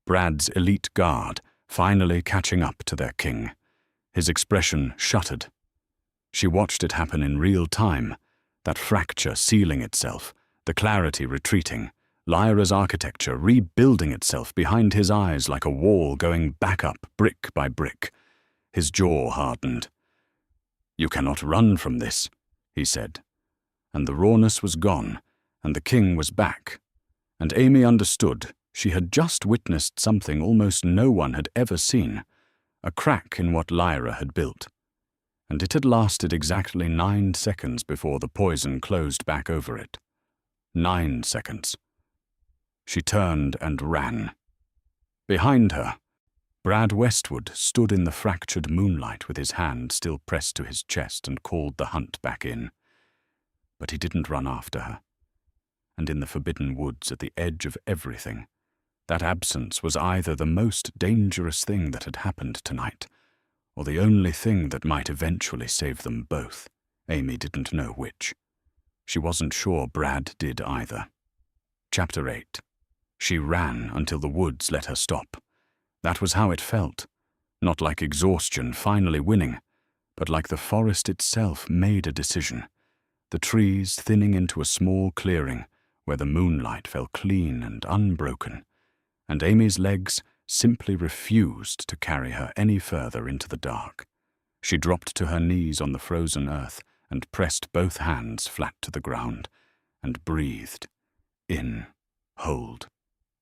Brad's elite guard, finally catching up to their king. His expression shuttered. She watched it happen in real time, that fracture sealing itself, the clarity retreating, Lyra's architecture rebuilding itself behind his eyes like a wall going back up brick by brick. His jaw hardened. You cannot run from this, he said. And the rawness was gone, and the king was back. And Amy understood she had just witnessed something almost no one had ever seen, a crack in what Lyra had built. And it had lasted exactly 9 seconds before the poison closed back over it. 9 seconds. She turned and ran. Behind her, Brad Westwood stood in the fractured moonlight with his hand still pressed to his chest and called the hunt back in. But he didn't run after her. And in the forbidden woods at the edge of everything, that absence was either the most dangerous thing that had happened tonight, or the only thing that might eventually save them both. Amy didn't know which. She wasn't sure Brad did either. Chapter 8. She ran until the woods let her stop. That was how it felt, not like exhaustion finally winning, but like the forest itself made a decision, the trees thinning into a small clearing where the moonlight fell clean and unbroken, and Amy's legs simply refused to carry her any further into the dark. She dropped to her knees on the frozen earth and pressed both hands flat to the ground, and breathed. In, hold,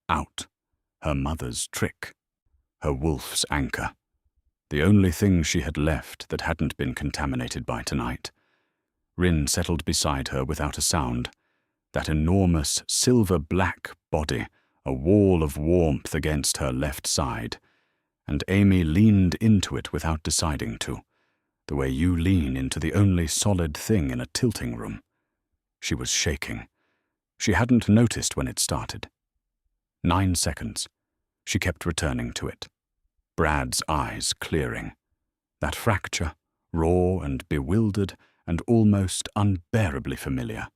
out, her mother's trick, her wolf's anchor, the only thing she had left that hadn't been contaminated by tonight. Rin settled beside her without a sound, that enormous silver-black body, a wall of warmth against her left side, and Amy leaned into it without deciding to, the way you lean into the only solid thing in a tilting room. She was shaking. She hadn't noticed when it started. 9 seconds. She kept returning to it. Brad's eyes clearing. That fracture, raw and bewildered and almost unbearably familiar,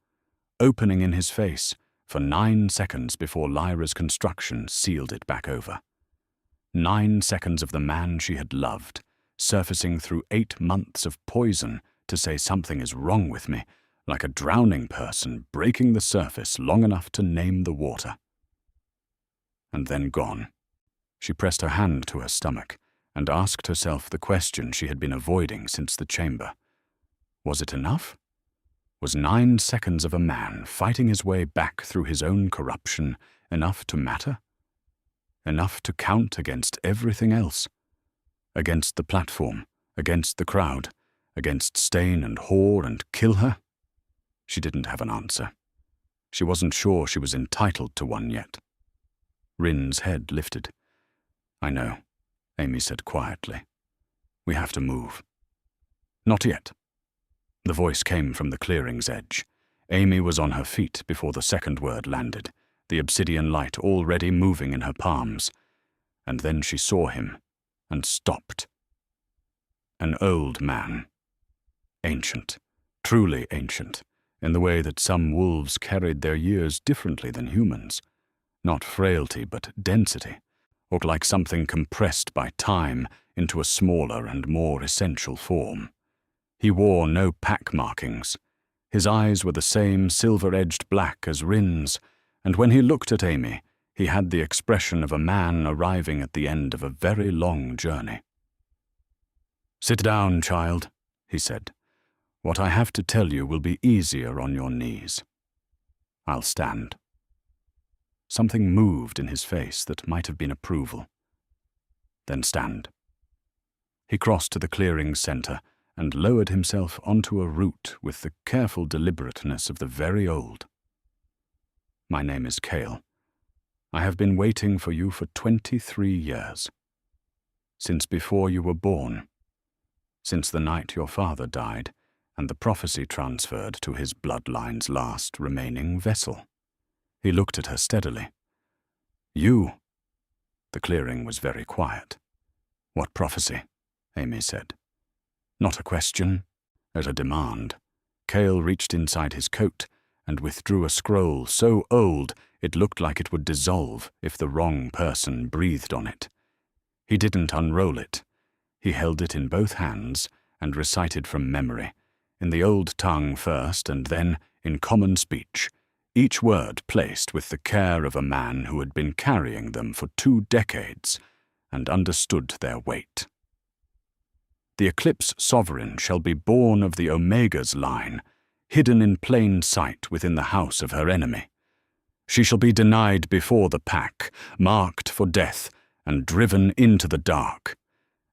opening in his face for 9 seconds before Lyra's construction sealed it back over. 9 seconds of the man she had loved, surfacing through 8 months of poison to say something is wrong with me, like a drowning person breaking the surface long enough to name the water. And then gone. She pressed her hand to her stomach and asked herself the question she had been avoiding since the chamber. Was it enough? Was 9 seconds of a man fighting his way back through his own corruption enough to matter? Enough to count against everything else? Against the platform, against the crowd, against Stain and whore and kill her? She didn't have an answer. She wasn't sure she was entitled to one yet. Rin's head lifted. I know, Amy said quietly. We have to move. Not yet. The voice came from the clearing's edge. Amy was on her feet before the second word landed, the obsidian light already moving in her palms. And then she saw him, and stopped. An old man. Ancient, truly ancient, in the way that some wolves carried their years differently than humans. Not frailty, but density, or like something compressed by time into a smaller and more essential form. He wore no pack markings. His eyes were the same silver-edged black as Rin's, and when he looked at Amy, he had the expression of a man arriving at the end of a very long journey. Sit down, child, he said. What I have to tell you will be easier on your knees. I'll stand. Something moved in his face that might have been approval. Then stand. He crossed to the clearing's center and lowered himself onto a root with the careful deliberateness of the very old. My name is Cale. I have been waiting for you for 23 years. Since before you were born. Since the night your father died, and the prophecy transferred to his bloodline's last remaining vessel. He looked at her steadily. You. The clearing was very quiet. What prophecy? Amy said. Not a question, as a demand. Cale reached inside his coat and withdrew a scroll so old it looked like it would dissolve if the wrong person breathed on it. He didn't unroll it. He held it in both hands and recited from memory, in the old tongue first and then in common speech, each word placed with the care of a man who had been carrying them for 2 decades and understood their weight. The Eclipse Sovereign shall be born of the Omega's line, hidden in plain sight within the house of her enemy. She shall be denied before the pack, marked for death, and driven into the dark.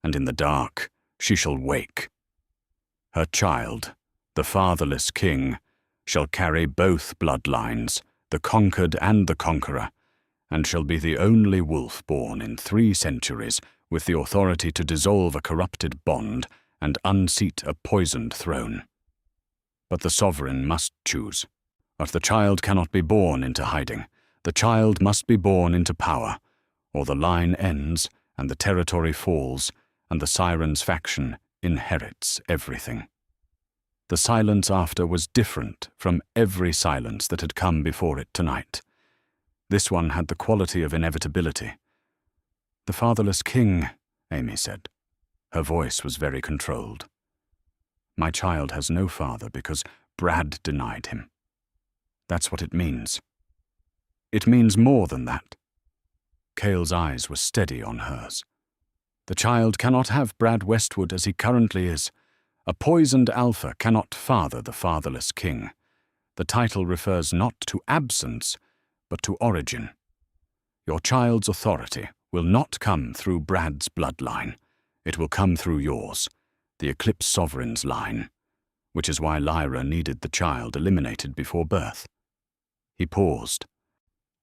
And in the dark she shall wake. Her child, the fatherless king, shall carry both bloodlines, the conquered and the conqueror, and shall be the only wolf born in 3 centuries with the authority to dissolve a corrupted bond and unseat a poisoned throne. But the sovereign must choose. But the child cannot be born into hiding. The child must be born into power, or the line ends and the territory falls, and the Siren's faction inherits everything. The silence after was different from every silence that had come before it tonight. This one had the quality of inevitability. "The fatherless king," Amy said. Her voice was very controlled. "My child has no father because Brad denied him. That's what it means. It means more than that." Cale's eyes were steady on hers. "The child cannot have Brad Westwood as he currently is. A poisoned alpha cannot father the fatherless king. The title refers not to absence, but to origin. Your child's authority will not come through Brad's bloodline. It will come through yours, the Eclipse Sovereign's line, which is why Lyra needed the child eliminated before birth." He paused.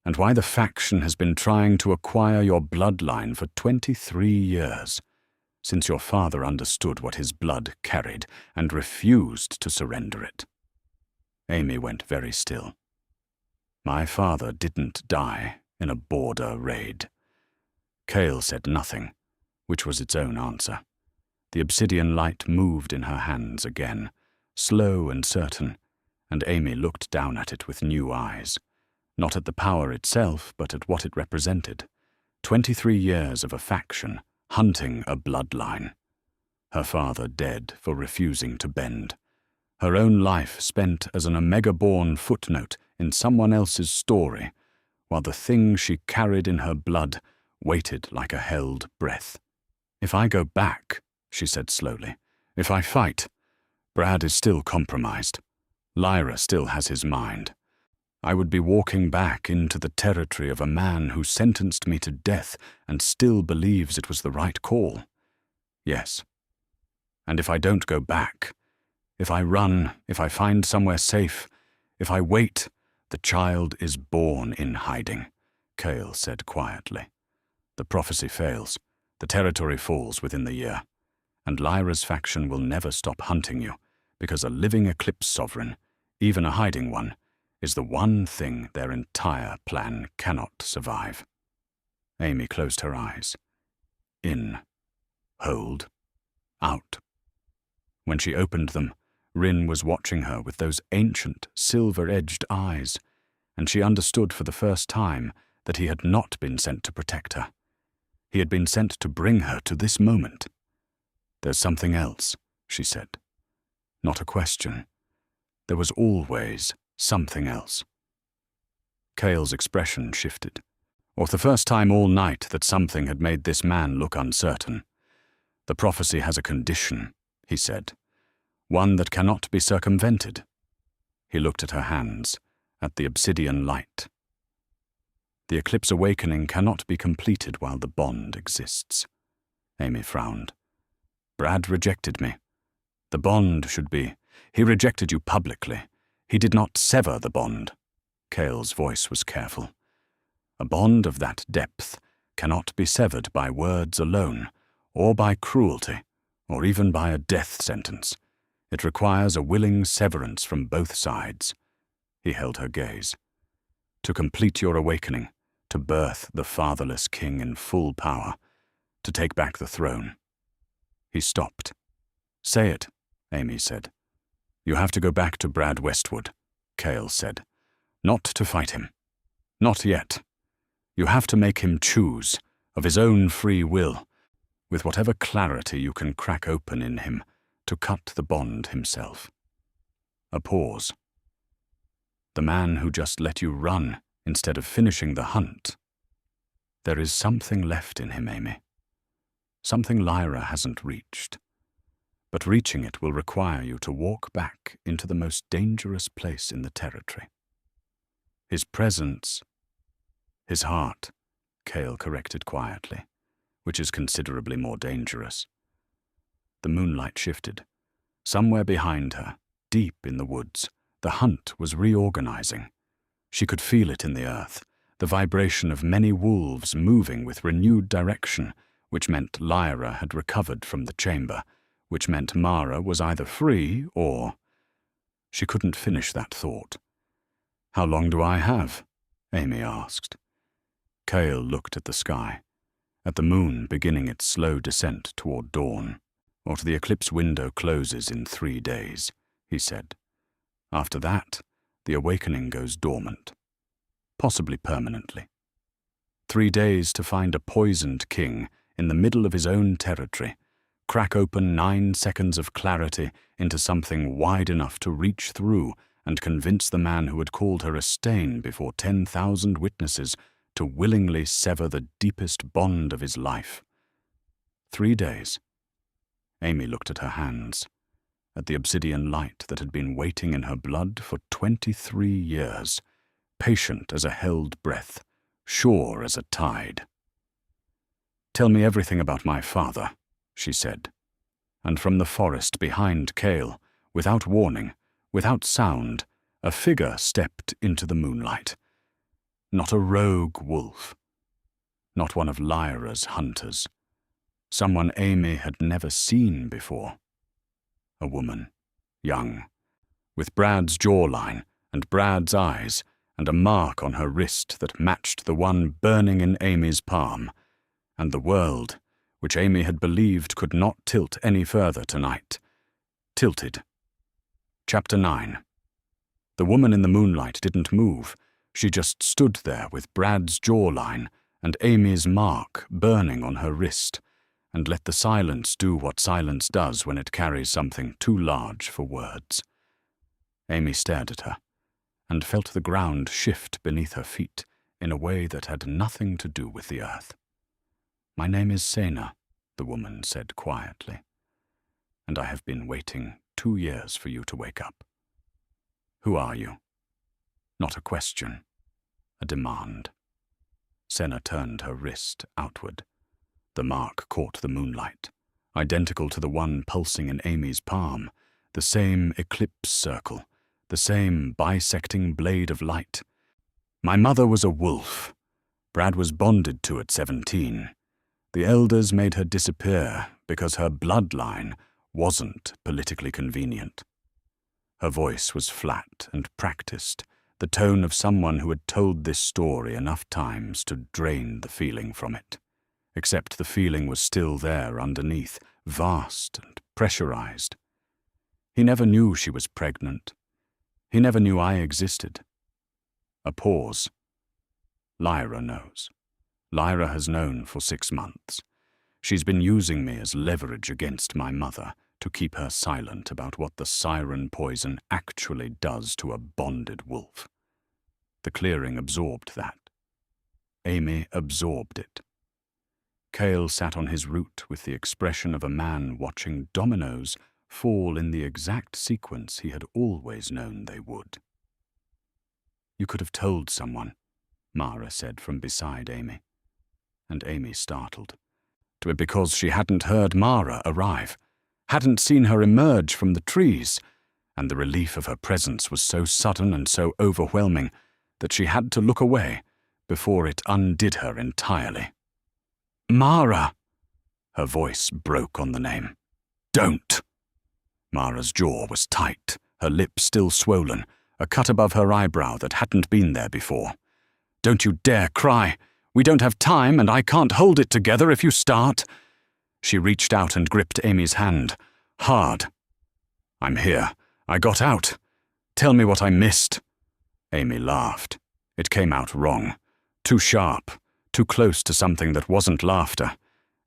"And why the faction has been trying to acquire your bloodline for 23 years, since your father understood what his blood carried and refused to surrender it." Amy went very still. "My father didn't die in a border raid." Cale said nothing, which was its own answer. The obsidian light moved in her hands again, slow and certain, and Amy looked down at it with new eyes. Not at the power itself, but at what it represented. 23 years of a faction, hunting a bloodline. Her father dead for refusing to bend. Her own life spent as an Omega-born footnote in someone else's story, while the thing she carried in her blood waited like a held breath. "If I go back," she said slowly, "if I fight, Brad is still compromised. Lyra still has his mind. I would be walking back into the territory of a man who sentenced me to death and still believes it was the right call. Yes. And if I don't go back, if I run, if I find somewhere safe, if I wait, the child is born in hiding," Cale said quietly. "The prophecy fails, the territory falls within the year, and Lyra's faction will never stop hunting you, because a living Eclipse Sovereign, even a hiding one, is the one thing their entire plan cannot survive." Amy closed her eyes. In. Hold. Out. When she opened them, Rin was watching her with those ancient, silver-edged eyes, and she understood for the first time that he had not been sent to protect her. He had been sent to bring her to this moment. "There's something else," she said. Not a question. There was always something else. Cale's expression shifted, or the first time all night that something had made this man look uncertain. "The prophecy has a condition," he said, "one that cannot be circumvented." He looked at her hands, at the obsidian light. "The Eclipse Awakening cannot be completed while the bond exists." Amy frowned. "Brad rejected me. The bond should be. He rejected you publicly. He did not sever the bond." Cale's voice was careful. "A bond of that depth cannot be severed by words alone, or by cruelty, or even by a death sentence. It requires a willing severance from both sides." He held her gaze. "To complete your awakening, to birth the fatherless king in full power, to take back the throne." He stopped. "Say it," Amy said. "You have to go back to Brad Westwood," Cale said. "Not to fight him. Not yet. You have to make him choose, of his own free will, with whatever clarity you can crack open in him, to cut the bond himself." A pause. "The man who just let you run instead of finishing the hunt. There is something left in him, Amy. Something Lyra hasn't reached. But reaching it will require you to walk back into the most dangerous place in the territory. His presence, his heart," Cale corrected quietly, "which is considerably more dangerous." The moonlight shifted. Somewhere behind her, deep in the woods, the hunt was reorganizing. She could feel it in the earth, the vibration of many wolves moving with renewed direction, which meant Lyra had recovered from the chamber, which meant Mara was either free or... She couldn't finish that thought. "How long do I have?" Amy asked. Cale looked at the sky, at the moon beginning its slow descent toward dawn. "Or to the eclipse window closes in 3 days," he said. "After that, the awakening goes dormant. Possibly permanently." 3 days to find a poisoned king in the middle of his own territory, crack open 9 seconds of clarity into something wide enough to reach through and convince the man who had called her a stain before 10,000 witnesses to willingly sever the deepest bond of his life. 3 days. Amy looked at her hands, at the obsidian light that had been waiting in her blood for 23 years, patient as a held breath, sure as a tide. "Tell me everything about my father," she said. And from the forest behind Cale, without warning, without sound, a figure stepped into the moonlight. Not a rogue wolf. Not one of Lyra's hunters. Someone Amy had never seen before. A woman, young, with Brad's jawline and Brad's eyes and a mark on her wrist that matched the one burning in Amy's palm, and the world, which Amy had believed could not tilt any further tonight, tilted. Chapter 9. The woman in the moonlight didn't move. She just stood there with Brad's jawline and Amy's mark burning on her wrist, and let the silence do what silence does when it carries something too large for words. Amy stared at her, and felt the ground shift beneath her feet in a way that had nothing to do with the earth. "My name is Sena," the woman said quietly, "and I have been waiting 2 years for you to wake up." "Who are you?" Not a question, a demand. Sena turned her wrist outward. The mark caught the moonlight, identical to the one pulsing in Amy's palm, the same eclipse circle, the same bisecting blade of light. "My mother was a wolf. Brad was bonded to at 17. The elders made her disappear because her bloodline wasn't politically convenient." Her voice was flat and practiced, the tone of someone who had told this story enough times to drain the feeling from it. Except the feeling was still there underneath, vast and pressurized. He never knew she was pregnant. He never knew I existed. A pause. Lyra knows. Lyra has known for 6 months. She's been using me as leverage against my mother to keep her silent about what the siren poison actually does to a bonded wolf. The clearing absorbed that. Amy absorbed it. Cale sat on his root with the expression of a man watching dominoes fall in the exact sequence he had always known they would. "You could have told someone," Mara said from beside Amy. And Amy startled. Because she hadn't heard Mara arrive, hadn't seen her emerge from the trees, and the relief of her presence was so sudden and so overwhelming that she had to look away before it undid her entirely. "Mara!" Her voice broke on the name. "Don't!" Mara's jaw was tight, her lip still swollen, a cut above her eyebrow that hadn't been there before. "Don't you dare cry! We don't have time, and I can't hold it together if you start." She reached out and gripped Amy's hand, hard. "I'm here. I got out. Tell me what I missed." Amy laughed. It came out wrong. Too sharp, too close to something that wasn't laughter,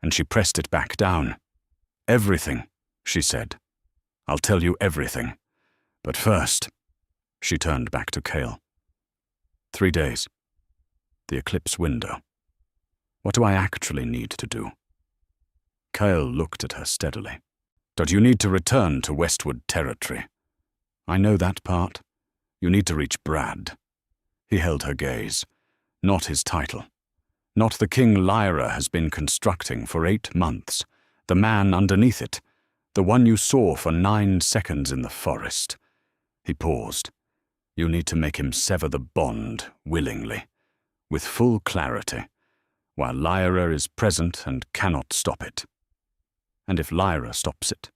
and she pressed it back down. "Everything," she said. "I'll tell you everything. But first," she turned back to Cale. 3 days. The eclipse window. What do I actually need to do? Cale looked at her steadily. "Don't you need to return to Westwood Territory?" "I know that part. You need to reach Brad." He held her gaze. Not his title. Not the king Lyra has been constructing for 8 months. The man underneath it. The one you saw for 9 seconds in the forest. He paused. "You need to make him sever the bond willingly, with full clarity, while Lyra is present and cannot stop it. And if Lyra stops it,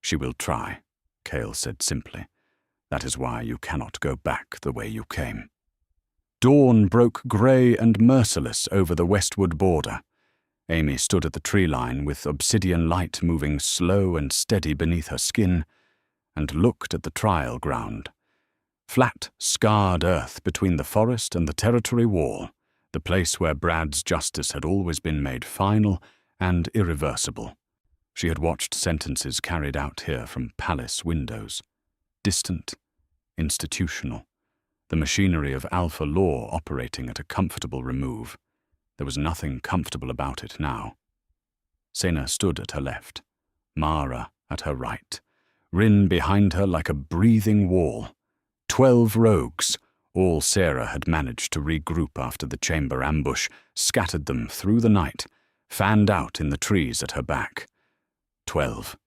she will try," Cale said simply. "That is why you cannot go back the way you came." Dawn broke grey and merciless over the Westwood border. Amy stood at the tree line with obsidian light moving slow and steady beneath her skin, and looked at the trial ground. Flat, scarred earth between the forest and the territory wall, the place where Brad's justice had always been made final and irreversible. She had watched sentences carried out here from palace windows. Distant, institutional, the machinery of alpha law operating at a comfortable remove. There was nothing comfortable about it now. Sena stood at her left, Mara at her right, Rin behind her like a breathing wall. 12 rogues, all Sarah had managed to regroup after the chamber ambush, scattered them through the night, fanned out in the trees at her back. 12.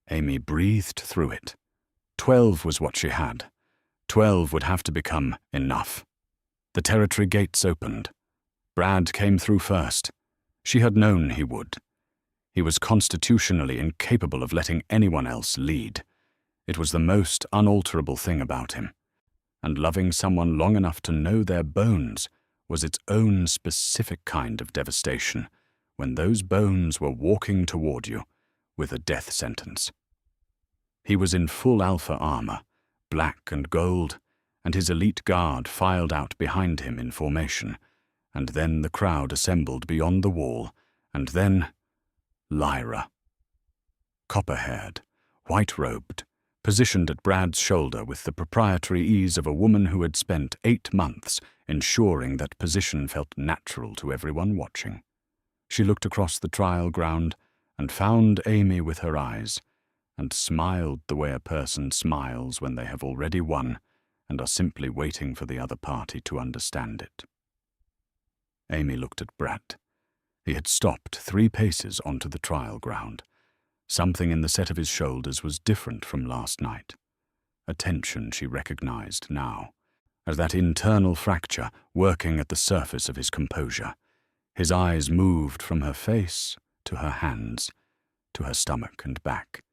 Amy breathed through it. 12 was what she had. 12 would have to become enough. The territory gates opened. Brad came through first. She had known he would. He was constitutionally incapable of letting anyone else lead. It was the most unalterable thing about him. And loving someone long enough to know their bones was its own specific kind of devastation, when those bones were walking toward you with a death sentence. He was in full alpha armor, black and gold, and his elite guard filed out behind him in formation, and then the crowd assembled beyond the wall, and then Lyra. Copper-haired, white-robed, positioned at Brad's shoulder with the proprietary ease of a woman who had spent 8 months ensuring that position felt natural to everyone watching. She looked across the trial ground and found Amy with her eyes, and smiled the way a person smiles when they have already won and are simply waiting for the other party to understand it. Amy looked at Brad. He had stopped 3 paces onto the trial ground. Something in the set of his shoulders was different from last night. A tension she recognized now, as that internal fracture working at the surface of his composure. His eyes moved from her face to her hands, to her stomach and back,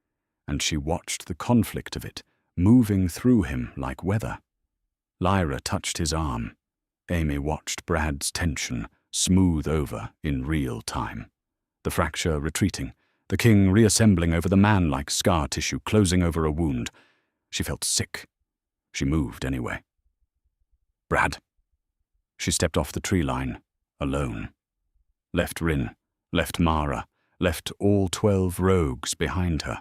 and she watched the conflict of it moving through him like weather. Lyra touched his arm. Amy watched Brad's tension smooth over in real time. The fracture retreating, the king reassembling over the man-like scar tissue closing over a wound. She felt sick. She moved anyway. Brad. She stepped off the tree line, alone. Left Rin, left Mara, left all 12 rogues behind her,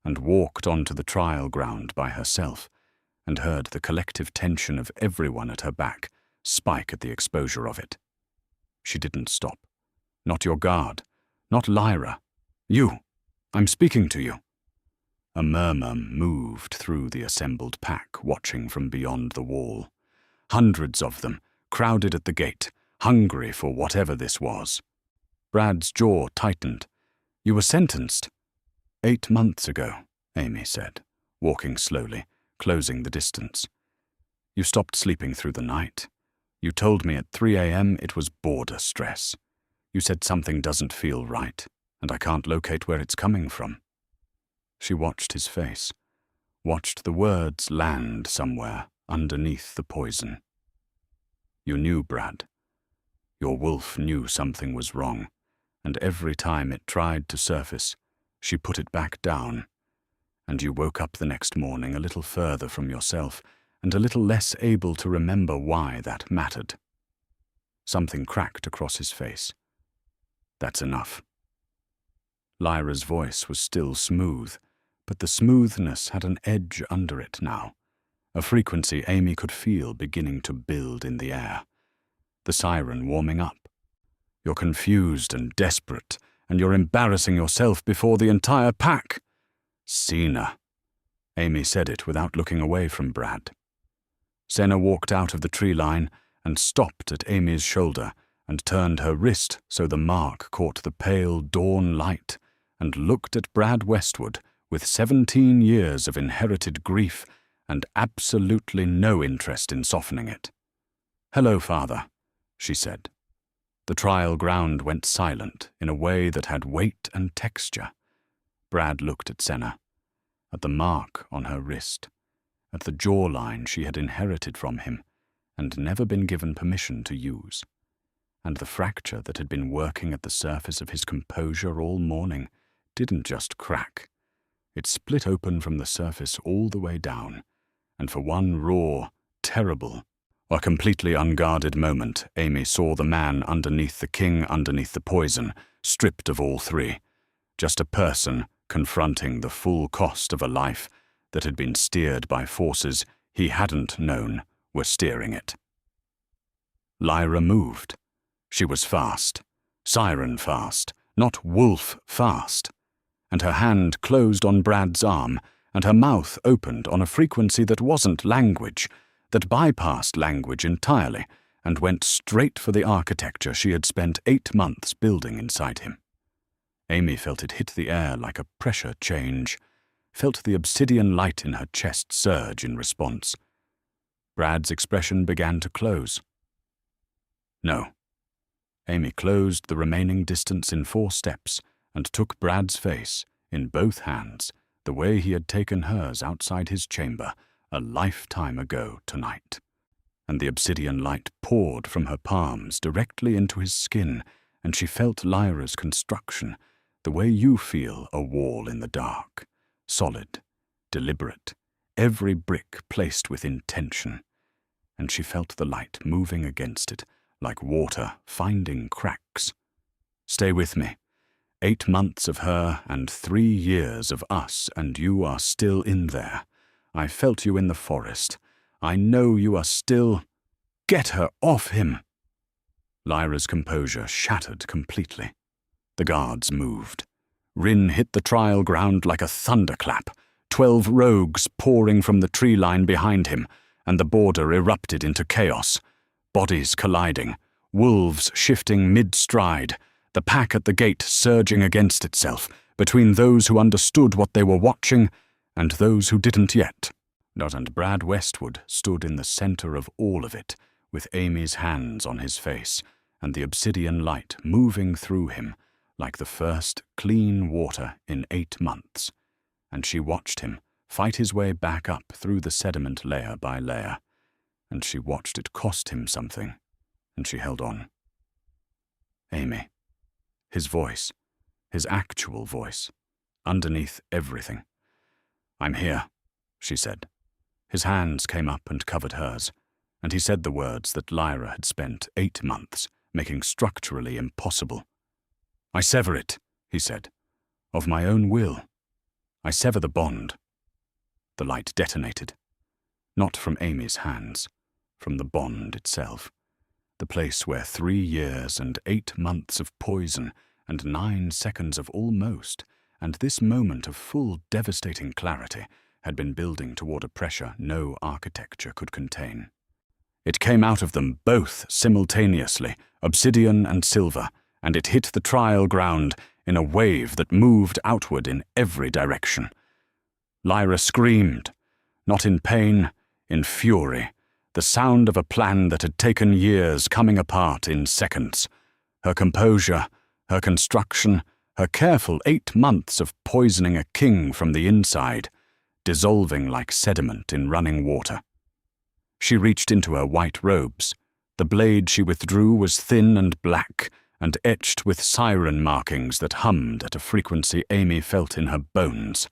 and walked onto the trial ground by herself, and heard the collective tension of everyone at her back spike at the exposure of it. She didn't stop. Not your guard. Not Lyra. You. I'm speaking to you. A murmur moved through the assembled pack, watching from beyond the wall. Hundreds of them, crowded at the gate, hungry for whatever this was. Brad's jaw tightened. You were sentenced. 8 months ago, Amy said, walking slowly, closing the distance. You stopped sleeping through the night. You told me at 3 a.m. it was border stress. You said something doesn't feel right, and I can't locate where it's coming from. She watched his face, watched the words land somewhere underneath the poison. You knew, Brad. Your wolf knew something was wrong, and every time it tried to surface, she put it back down, and you woke up the next morning a little further from yourself and a little less able to remember why that mattered. Something cracked across his face. That's enough. Lyra's voice was still smooth, but the smoothness had an edge under it now, a frequency Amy could feel beginning to build in the air. The siren warming up. You're confused and desperate, and you're embarrassing yourself before the entire pack. Sena. Amy said it without looking away from Brad. Sena walked out of the tree line and stopped at Amy's shoulder and turned her wrist so the mark caught the pale dawn light and looked at Brad Westwood with 17 years of inherited grief and absolutely no interest in softening it. Hello, Father, she said. The trial ground went silent in a way that had weight and texture. Brad looked at Sena, at the mark on her wrist, at the jawline she had inherited from him and never been given permission to use, and the fracture that had been working at the surface of his composure all morning didn't just crack. It split open from the surface all the way down, and for one raw, terrible, A completely unguarded moment, Amy saw the man underneath the king underneath the poison, stripped of all three. Just a person confronting the full cost of a life that had been steered by forces he hadn't known were steering it. Lyra moved. She was fast. Siren fast, not wolf fast. And her hand closed on Brad's arm, and her mouth opened on a frequency that wasn't language, that bypassed language entirely, and went straight for the architecture she had spent 8 months building inside him. Amy felt it hit the air like a pressure change, felt the obsidian light in her chest surge in response. Brad's expression began to close. No. Amy closed the remaining distance in 4 steps and took Brad's face in both hands, the way he had taken hers outside his chamber a lifetime ago tonight. And the obsidian light poured from her palms directly into his skin, and she felt Lyra's construction, the way you feel a wall in the dark, solid, deliberate, every brick placed with intention. And she felt the light moving against it, like water finding cracks. Stay with me. 8 months of her and 3 years of us, and you are still in there. I felt you in the forest. I know you are still... Get her off him! Lyra's composure shattered completely. The guards moved. Rin hit the trial ground like a thunderclap, 12 rogues pouring from the tree line behind him, and the border erupted into chaos. Bodies colliding, wolves shifting mid-stride, the pack at the gate surging against itself, between those who understood what they were watching and those who didn't yet. And Brad Westwood stood in the center of all of it, with Amy's hands on his face, and the obsidian light moving through him like the first clean water in 8 months. And she watched him fight his way back up through the sediment layer by layer, and she watched it cost him something, and she held on. Amy. His voice, his actual voice, underneath everything. I'm here, she said. His hands came up and covered hers, and he said the words that Lyra had spent 8 months making structurally impossible. I sever it, he said, of my own will. I sever the bond. The light detonated, not from Amy's hands, from the bond itself, the place where 3 years and 8 months of poison and 9 seconds of almost, and this moment of full devastating clarity had been building toward a pressure no architecture could contain. It came out of them both simultaneously, obsidian and silver, and it hit the trial ground in a wave that moved outward in every direction. Lyra screamed, not in pain, in fury, the sound of a plan that had taken years coming apart in seconds. Her composure, her construction, her careful 8 months of poisoning a king from the inside, dissolving like sediment in running water. She reached into her white robes. The blade she withdrew was thin and black, and etched with siren markings that hummed at a frequency Amy felt in her bones.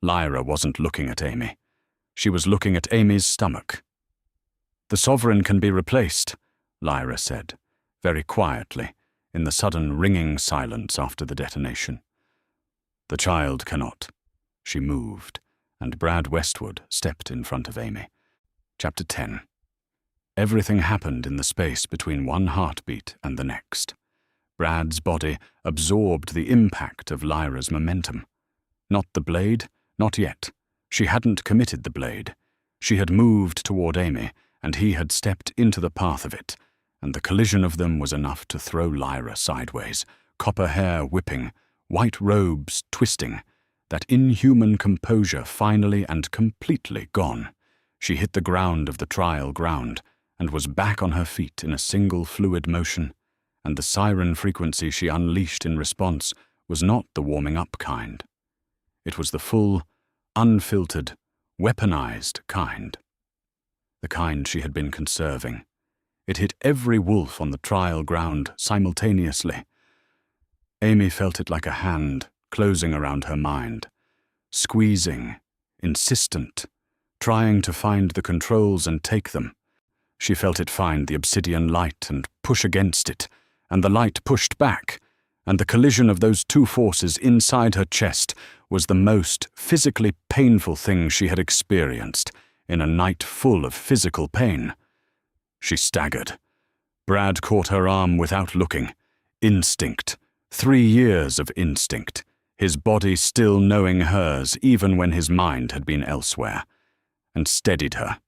Lyra wasn't looking at Amy. She was looking at Amy's stomach. The sovereign can be replaced, Lyra said, very quietly, in the sudden ringing silence after the detonation. The child cannot. She moved, and Brad Westwood stepped in front of Amy. Chapter 10. Everything happened in the space between one heartbeat and the next. Brad's body absorbed the impact of Lyra's momentum. Not the blade, not yet. She hadn't committed the blade. She had moved toward Amy, and he had stepped into the path of it, and the collision of them was enough to throw Lyra sideways, copper hair whipping, white robes twisting, that inhuman composure finally and completely gone. She hit the ground of the trial ground, and was back on her feet in a single fluid motion, and the siren frequency she unleashed in response was not the warming-up kind. It was the full, unfiltered, weaponized kind. The kind she had been conserving. It hit every wolf on the trial ground simultaneously. Amy felt it like a hand closing around her mind, squeezing, insistent, trying to find the controls and take them. She felt it find the obsidian light and push against it, and the light pushed back, and the collision of those two forces inside her chest was the most physically painful thing she had experienced in a night full of physical pain. She staggered. Brad caught her arm without looking. Instinct. 3 years of instinct, his body still knowing hers even when his mind had been elsewhere, and steadied her,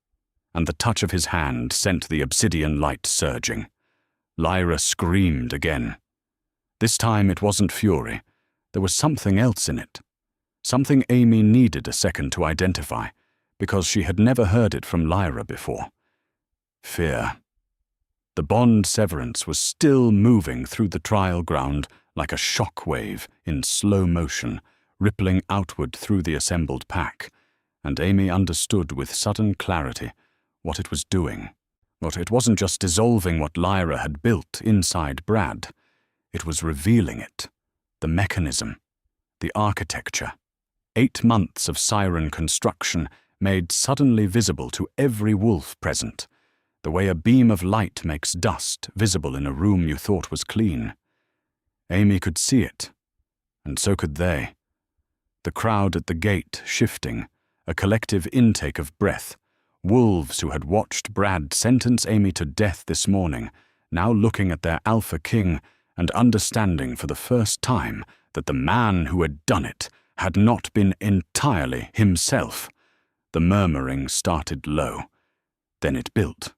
and the touch of his hand sent the obsidian light surging. Lyra screamed again. This time it wasn't fury. There was something else in it. Something Amy needed a second to identify, because she had never heard it from Lyra before. Fear. The bond severance was still moving through the trial ground like a shock wave in slow motion, rippling outward through the assembled pack, and Amy understood with sudden clarity what it was doing. But it wasn't just dissolving what Lyra had built inside Brad. It was revealing it, the mechanism, the architecture. 8 months of siren construction made suddenly visible to every wolf present, the way a beam of light makes dust visible in a room you thought was clean. Amy could see it, and so could they. The crowd at the gate shifting, a collective intake of breath, wolves who had watched Brad sentence Amy to death this morning, now looking at their alpha king and understanding for the first time that the man who had done it had not been entirely himself. The murmuring started low. Then it built.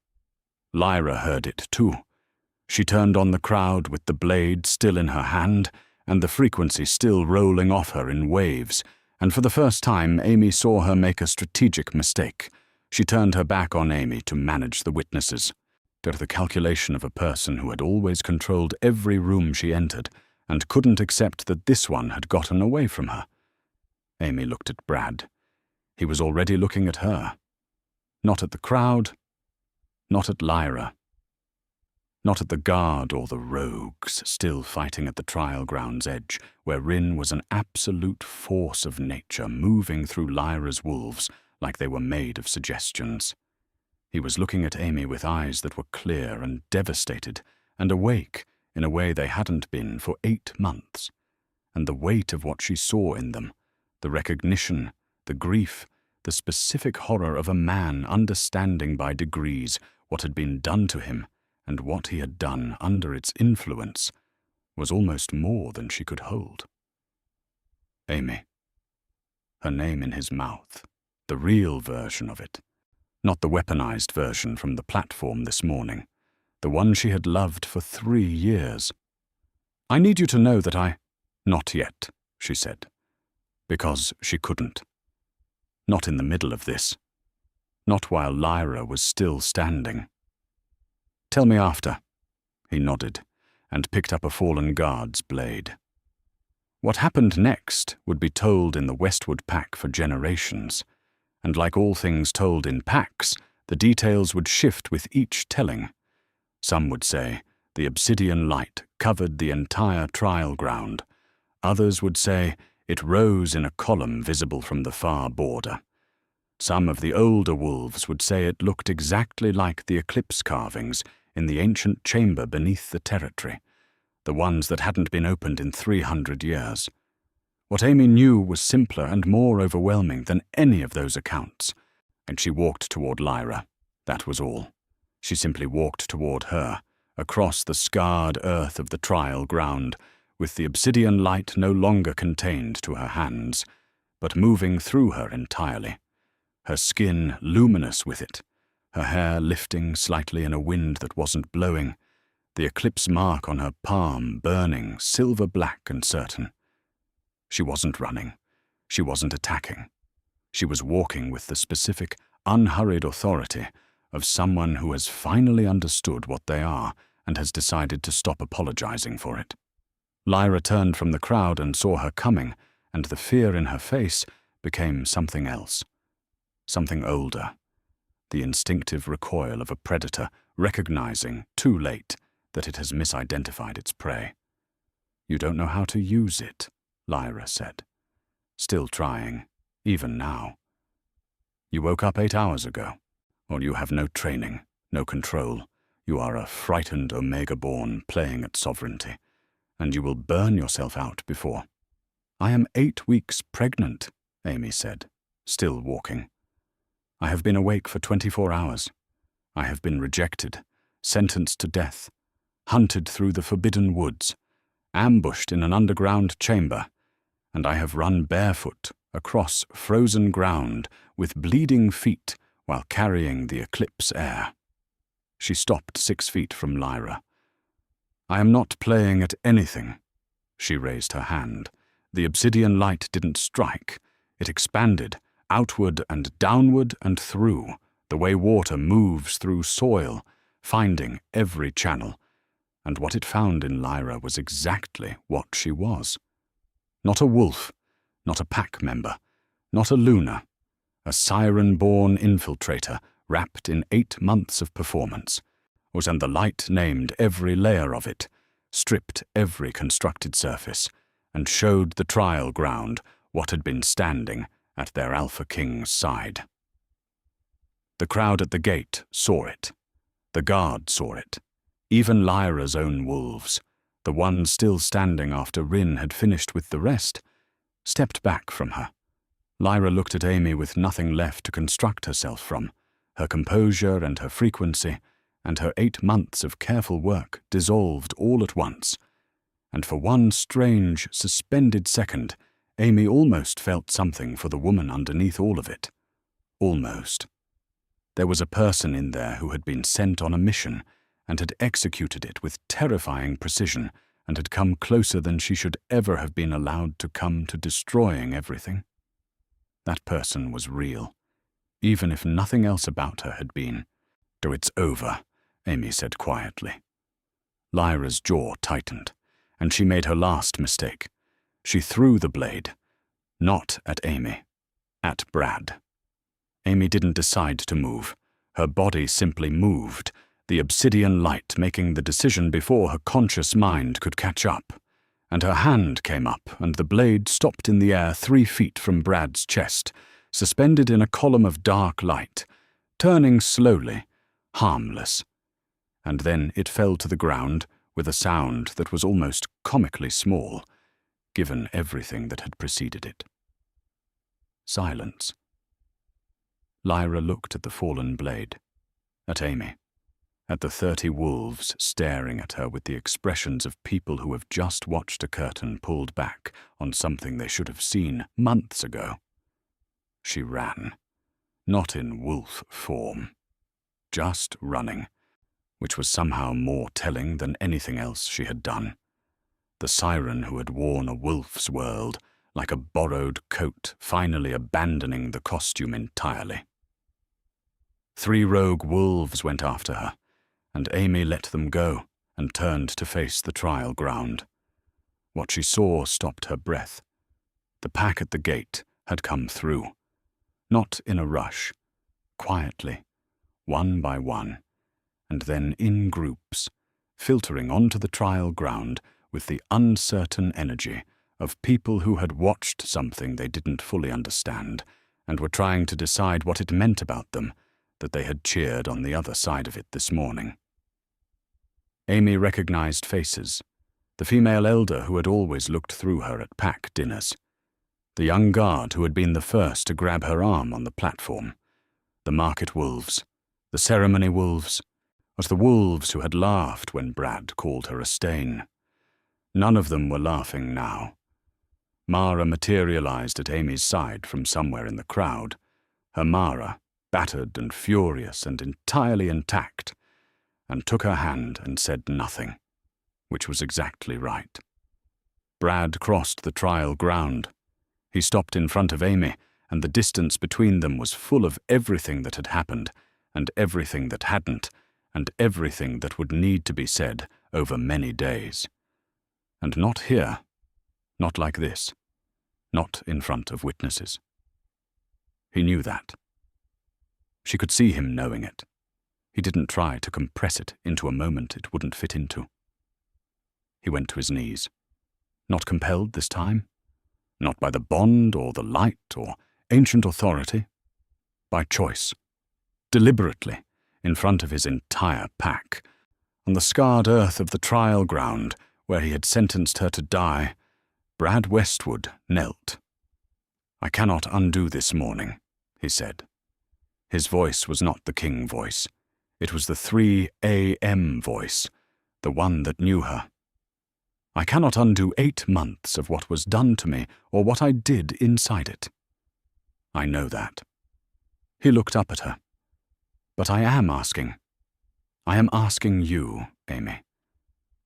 Lyra heard it too. She turned on the crowd with the blade still in her hand and the frequency still rolling off her in waves, and for the first time Amy saw her make a strategic mistake. She turned her back on Amy to manage the witnesses. The calculation of a person who had always controlled every room she entered and couldn't accept that this one had gotten away from her. Amy looked at Brad. He was already looking at her. Not at the crowd, not at Lyra, not at the guard or the rogues still fighting at the trial ground's edge, where Rin was an absolute force of nature moving through Lyra's wolves like they were made of suggestions. He was looking at Amy with eyes that were clear and devastated and awake in a way they hadn't been for 8 months, and the weight of what she saw in them, the recognition, the grief, the specific horror of a man understanding by degrees what had been done to him and what he had done under its influence, was almost more than she could hold. Amy. Her name in his mouth, the real version of it, not the weaponized version from the platform this morning, the one she had loved for 3 years. I need you to know that I— Not yet, she said, because she couldn't. Not in the middle of this. Not while Lyra was still standing. Tell me after. He nodded and picked up a fallen guard's blade. What happened next would be told in the Westwood Pack for generations, and like all things told in packs, the details would shift with each telling. Some would say the obsidian light covered the entire trial ground. Others would say it rose in a column visible from the far border. Some of the older wolves would say it looked exactly like the eclipse carvings in the ancient chamber beneath the territory, the ones that hadn't been opened in 300 years. What Amy knew was simpler and more overwhelming than any of those accounts, and she walked toward Lyra. That was all. She simply walked toward her, across the scarred earth of the trial ground, with the obsidian light no longer contained to her hands, but moving through her entirely, her skin luminous with it, her hair lifting slightly in a wind that wasn't blowing, the eclipse mark on her palm burning silver-black and certain. She wasn't running. She wasn't attacking. She was walking with the specific, unhurried authority of someone who has finally understood what they are and has decided to stop apologizing for it. Lyra turned from the crowd and saw her coming, and the fear in her face became something else. Something older. The instinctive recoil of a predator recognizing, too late, that it has misidentified its prey. You don't know how to use it, Lyra said. Still trying, even now. You woke up 8 hours ago, or you have no training, no control. You are a frightened Omega-born playing at sovereignty, and you will burn yourself out before. I am 8 weeks pregnant, Amy said, still walking. I have been awake for 24 hours. I have been rejected, sentenced to death, hunted through the forbidden woods, ambushed in an underground chamber, and I have run barefoot across frozen ground with bleeding feet while carrying the eclipse air. She stopped 6 feet from Lyra. I am not playing at anything. She raised her hand. The obsidian light didn't strike. It expanded, outward and downward and through, the way water moves through soil, finding every channel. And what it found in Lyra was exactly what she was. Not a wolf, not a pack member, not a Luna, a siren-born infiltrator wrapped in 8 months of performance, and the light named every layer of it, stripped every constructed surface, and showed the trial ground what had been standing at their Alpha King's side. The crowd at the gate saw it. The guard saw it. Even Lyra's own wolves, the ones still standing after Rin had finished with the rest, stepped back from her. Lyra looked at Amy with nothing left to construct herself from. Her composure and her frequency and her 8 months of careful work dissolved all at once. And for one strange, suspended second, Amy almost felt something for the woman underneath all of it. Almost. There was a person in there who had been sent on a mission and had executed it with terrifying precision and had come closer than she should ever have been allowed to come to destroying everything. That person was real, even if nothing else about her had been. "So it's over," Amy said quietly. Lyra's jaw tightened, and she made her last mistake. She threw the blade, not at Amy, at Brad. Amy didn't decide to move. Her body simply moved, the obsidian light making the decision before her conscious mind could catch up. And her hand came up, and the blade stopped in the air 3 feet from Brad's chest, suspended in a column of dark light, turning slowly, harmless. And then it fell to the ground with a sound that was almost comically small, given everything that had preceded it. Silence. Lyra looked at the fallen blade, at Amy, at the 30 wolves staring at her with the expressions of people who have just watched a curtain pulled back on something they should have seen months ago. She ran, not in wolf form, just running, which was somehow more telling than anything else she had done. The siren who had worn a wolf's world, like a borrowed coat, finally abandoning the costume entirely. 3 rogue wolves went after her, and Amy let them go and turned to face the trial ground. What she saw stopped her breath. The pack at the gate had come through, not in a rush, quietly, one by one, and then in groups, filtering onto the trial ground with the uncertain energy of people who had watched something they didn't fully understand and were trying to decide what it meant about them that they had cheered on the other side of it this morning. Amy recognized faces, the female elder who had always looked through her at pack dinners, the young guard who had been the first to grab her arm on the platform, the market wolves, the ceremony wolves, the wolves who had laughed when Brad called her a stain. None of them were laughing now. Mara materialized at Amy's side from somewhere in the crowd, her Mara, battered and furious and entirely intact, and took her hand and said nothing, which was exactly right. Brad crossed the trial ground. He stopped in front of Amy, and the distance between them was full of everything that had happened, and everything that hadn't, and everything that would need to be said over many days. And not here, not like this, not in front of witnesses. He knew that. She could see him knowing it. He didn't try to compress it into a moment it wouldn't fit into. He went to his knees. Not compelled this time. Not by the bond or the light or ancient authority. By choice. Deliberately, in front of his entire pack. On the scarred earth of the trial ground, where he had sentenced her to die, Brad Westwood knelt. "I cannot undo this morning," he said. His voice was not the king voice. It was the 3 a.m. voice, the one that knew her. "I cannot undo 8 months of what was done to me or what I did inside it. I know that." He looked up at her. "But I am asking. I am asking you, Amy.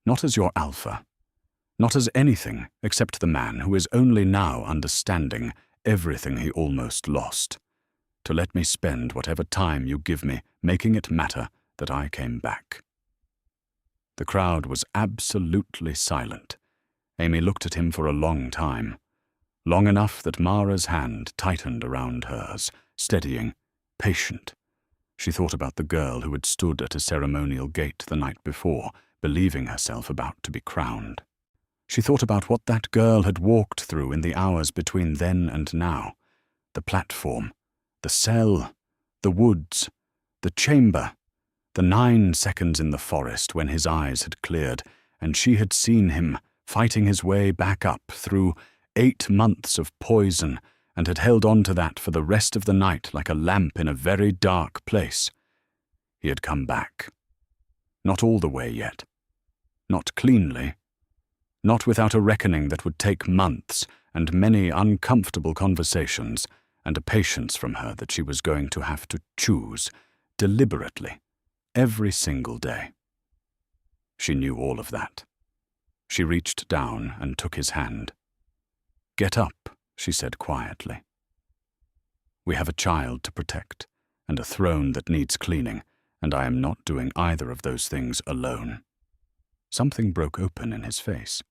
Not as your alpha. Not as anything except the man who is only now understanding everything he almost lost. To let me spend whatever time you give me making it matter that I came back." The crowd was absolutely silent. Amy looked at him for a long time. Long enough that Mara's hand tightened around hers, steadying, patient. She thought about the girl who had stood at a ceremonial gate the night before, believing herself about to be crowned. She thought about what that girl had walked through in the hours between then and now. The platform, the cell, the woods, the chamber, the 9 seconds in the forest when his eyes had cleared, and she had seen him fighting his way back up through 8 months of poison, and had held on to that for the rest of the night like a lamp in a very dark place. He had come back. Not all the way yet. Not cleanly. Not without a reckoning that would take months and many uncomfortable conversations, and a patience from her that she was going to have to choose, deliberately, every single day. She knew all of that. She reached down and took his hand. "Get up," she said quietly. "We have a child to protect, and a throne that needs cleaning, and I am not doing either of those things alone." Something broke open in his face,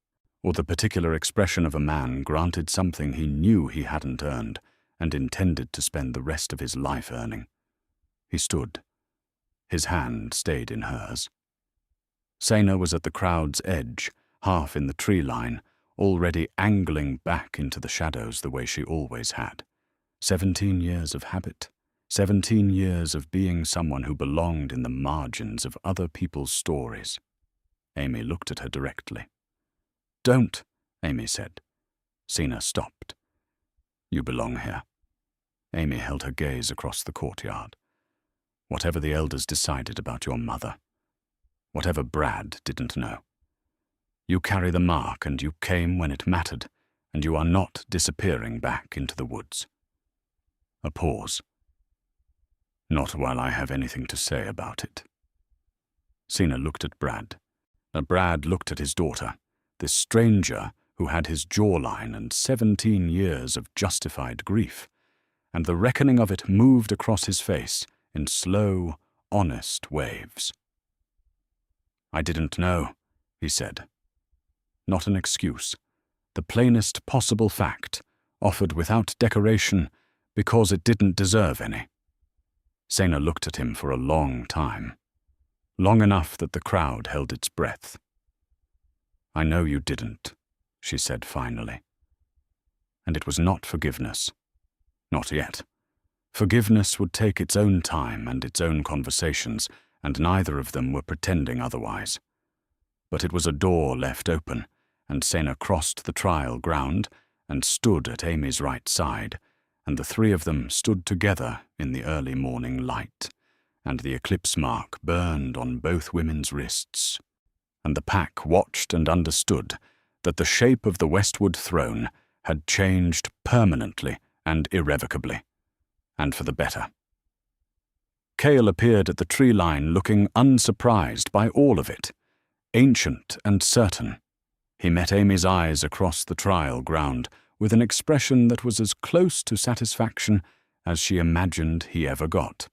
or the particular expression of a man granted something he knew he hadn't earned, and intended to spend the rest of his life earning. He stood. His hand stayed in hers. Sena was at the crowd's edge, half in the tree line, already angling back into the shadows the way she always had. 17 years of habit, 17 years of being someone who belonged in the margins of other people's stories. Amy looked at her directly. "Don't," Amy said. Sena stopped. "You belong here." Amy held her gaze across the courtyard. "Whatever the elders decided about your mother, whatever Brad didn't know. You carry the mark, and you came when it mattered, and you are not disappearing back into the woods." A pause. "Not while I have anything to say about it." Sena looked at Brad. Brad looked at his daughter, this stranger who had his jawline and 17 years of justified grief, and the reckoning of it moved across his face in slow, honest waves. "I didn't know," he said. Not an excuse, the plainest possible fact, offered without decoration because it didn't deserve any. Sena looked at him for a long time, long enough that the crowd held its breath. "I know you didn't," she said finally. And it was not forgiveness. Not yet. Forgiveness would take its own time and its own conversations, and neither of them were pretending otherwise. But it was a door left open, and Sena crossed the trial ground and stood at Amy's right side, and the 3 of them stood together in the early morning light, and the eclipse mark burned on both women's wrists, and the pack watched and understood that the shape of the Westwood throne had changed permanently and irrevocably, and for the better. Cale appeared at the tree line looking unsurprised by all of it, ancient and certain. He met Amy's eyes across the trial ground with an expression that was as close to satisfaction as she imagined he ever got,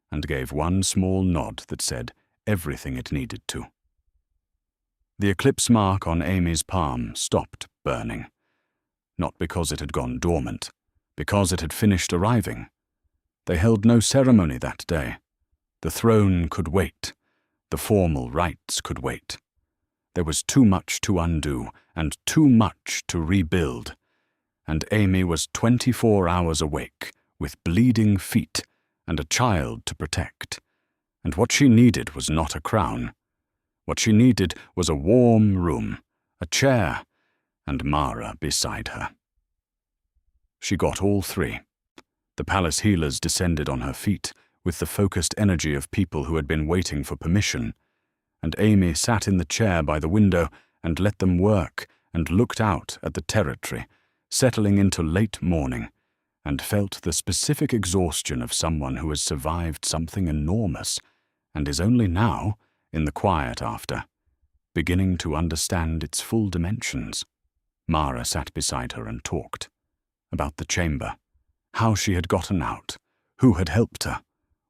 and gave one small nod that said everything it needed to. The eclipse mark on Amy's palm stopped burning, not because it had gone dormant, because it had finished arriving. They held no ceremony that day. The throne could wait. The formal rites could wait. There was too much to undo and too much to rebuild, and Amy was 24 hours awake, with bleeding feet and a child to protect, And what she needed was not a crown. What she needed was a warm room, a chair, and Mara beside her. She got all three. The palace healers descended on her feet with the focused energy of people who had been waiting for permission, and Amy sat in the chair by the window and let them work and looked out at the territory, settling into late morning, and felt the specific exhaustion of someone who has survived something enormous and is only now, in the quiet after, beginning to understand its full dimensions. Mara sat beside her and talked about the chamber, how she had gotten out, who had helped her,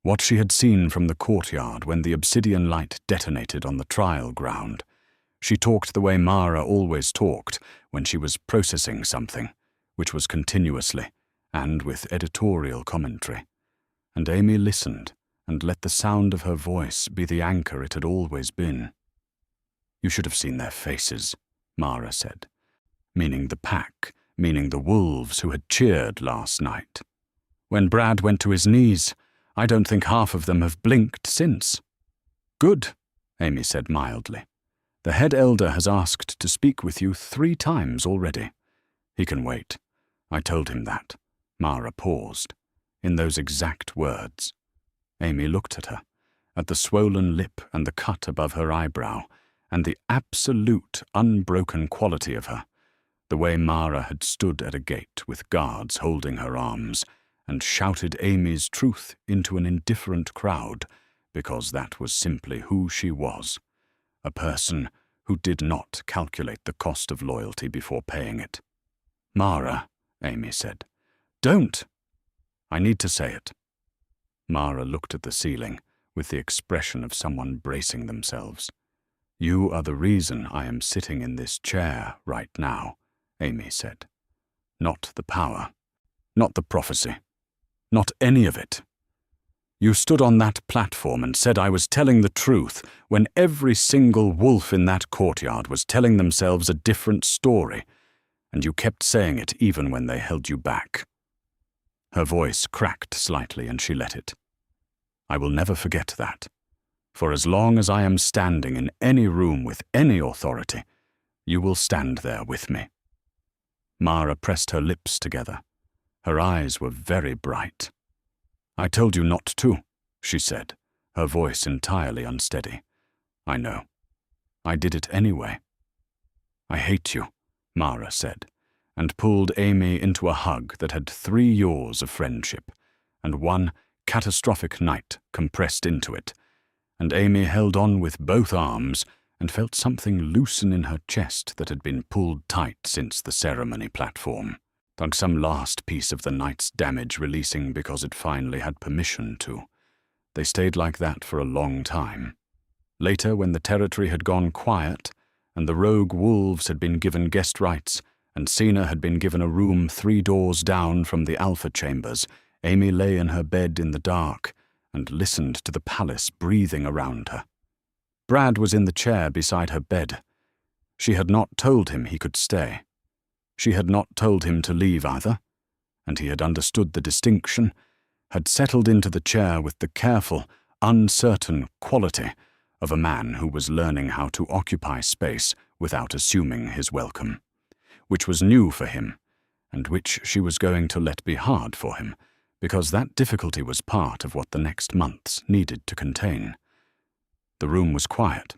what she had seen from the courtyard when the obsidian light detonated on the trial ground. She talked the way Mara always talked when she was processing something, which was continuously and with editorial commentary. And Amy listened and let the sound of her voice be the anchor it had always been. "You should have seen their faces," Mara said, meaning the pack, meaning the wolves who had cheered last night. "When Brad went to his knees, I don't think half of them have blinked since." "Good," Amy said mildly. "The head elder has asked to speak with you 3 times already. He can wait. I told him that." Mara paused, in those exact words. Amy looked at her, at the swollen lip and the cut above her eyebrow, and the absolute, unbroken quality of her, the way Mara had stood at a gate with guards holding her arms, and shouted Amy's truth into an indifferent crowd, because that was simply who she was, a person who did not calculate the cost of loyalty before paying it. "Mara," Amy said, "don't! I need to say it." Mara looked at the ceiling with the expression of someone bracing themselves. "You are the reason I am sitting in this chair right now," Amy said. "Not the power, not the prophecy, not any of it. You stood on that platform and said I was telling the truth when every single wolf in that courtyard was telling themselves a different story, and you kept saying it even when they held you back." Her voice cracked slightly and she let it. "I will never forget that. For as long as I am standing in any room with any authority, you will stand there with me." Mara pressed her lips together. Her eyes were very bright. "I told you not to," she said, her voice entirely unsteady. "I know. I did it anyway." "I hate you," Mara said, and pulled Amy into a hug that had 3 years of friendship, and 1 catastrophic night compressed into it, and Amy held on with both arms and felt something loosen in her chest that had been pulled tight since the ceremony platform, like some last piece of the night's damage releasing because it finally had permission to. They stayed like that for a long time. Later, when the territory had gone quiet, and the rogue wolves had been given guest rights, and Cena had been given a room 3 doors down from the alpha chambers, Amy lay in her bed in the dark and listened to the palace breathing around her. Brad was in the chair beside her bed. She had not told him he could stay. She had not told him to leave either, and he had understood the distinction, had settled into the chair with the careful, uncertain quality of a man who was learning how to occupy space without assuming his welcome, which was new for him, and which she was going to let be hard for him, because that difficulty was part of what the next months needed to contain. The room was quiet.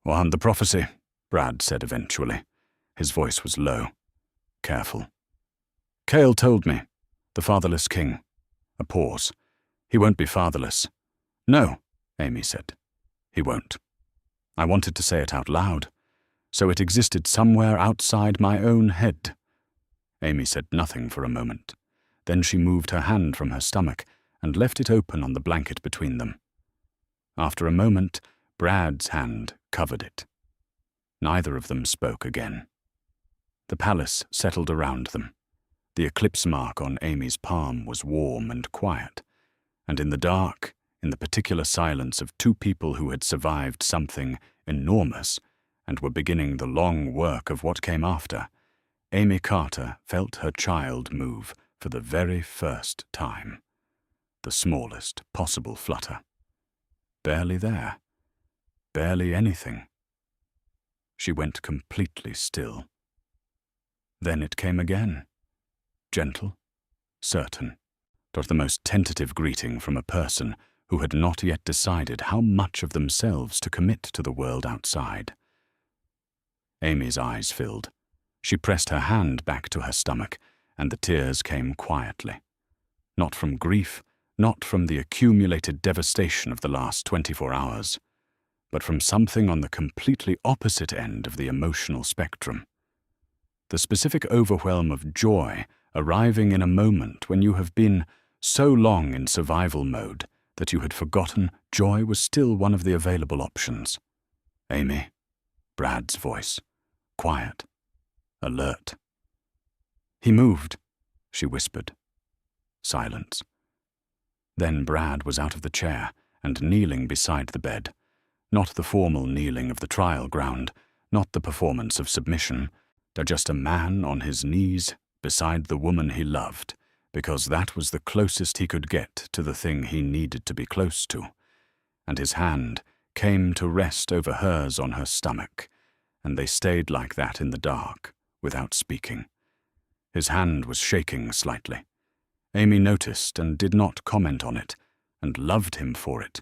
"And the prophecy," Brad said eventually. His voice was low, careful. "Cale told me, the fatherless king." A pause. "He won't be fatherless." "No," Amy said. "He won't." I wanted to say it out loud, so it existed somewhere outside my own head. Amy said nothing for a moment. Then she moved her hand from her stomach and left it open on the blanket between them. After a moment, Brad's hand covered it. Neither of them spoke again. The palace settled around them. The eclipse mark on Amy's palm was warm and quiet, and in the dark, in the particular silence of 2 people who had survived something enormous and were beginning the long work of what came after, Amy Carter felt her child move for the very first time. The smallest possible flutter. Barely there. Barely anything. She went completely still. Then it came again. Gentle, certain, but the most tentative greeting from a person who had not yet decided how much of themselves to commit to the world outside. Amy's eyes filled. She pressed her hand back to her stomach, and the tears came quietly. Not from grief, not from the accumulated devastation of the last 24 hours, but from something on the completely opposite end of the emotional spectrum. The specific overwhelm of joy arriving in a moment when you have been so long in survival mode that you had forgotten joy was still one of the available options. Amy, Brad's voice, quiet, alert. He moved, she whispered. Silence. Then Brad was out of the chair and kneeling beside the bed. Not the formal kneeling of the trial ground, not the performance of submission, but just a man on his knees beside the woman he loved, because that was the closest he could get to the thing he needed to be close to. And his hand came to rest over hers on her stomach, and they stayed like that in the dark, without speaking. His hand was shaking slightly. Amy noticed and did not comment on it, and loved him for it,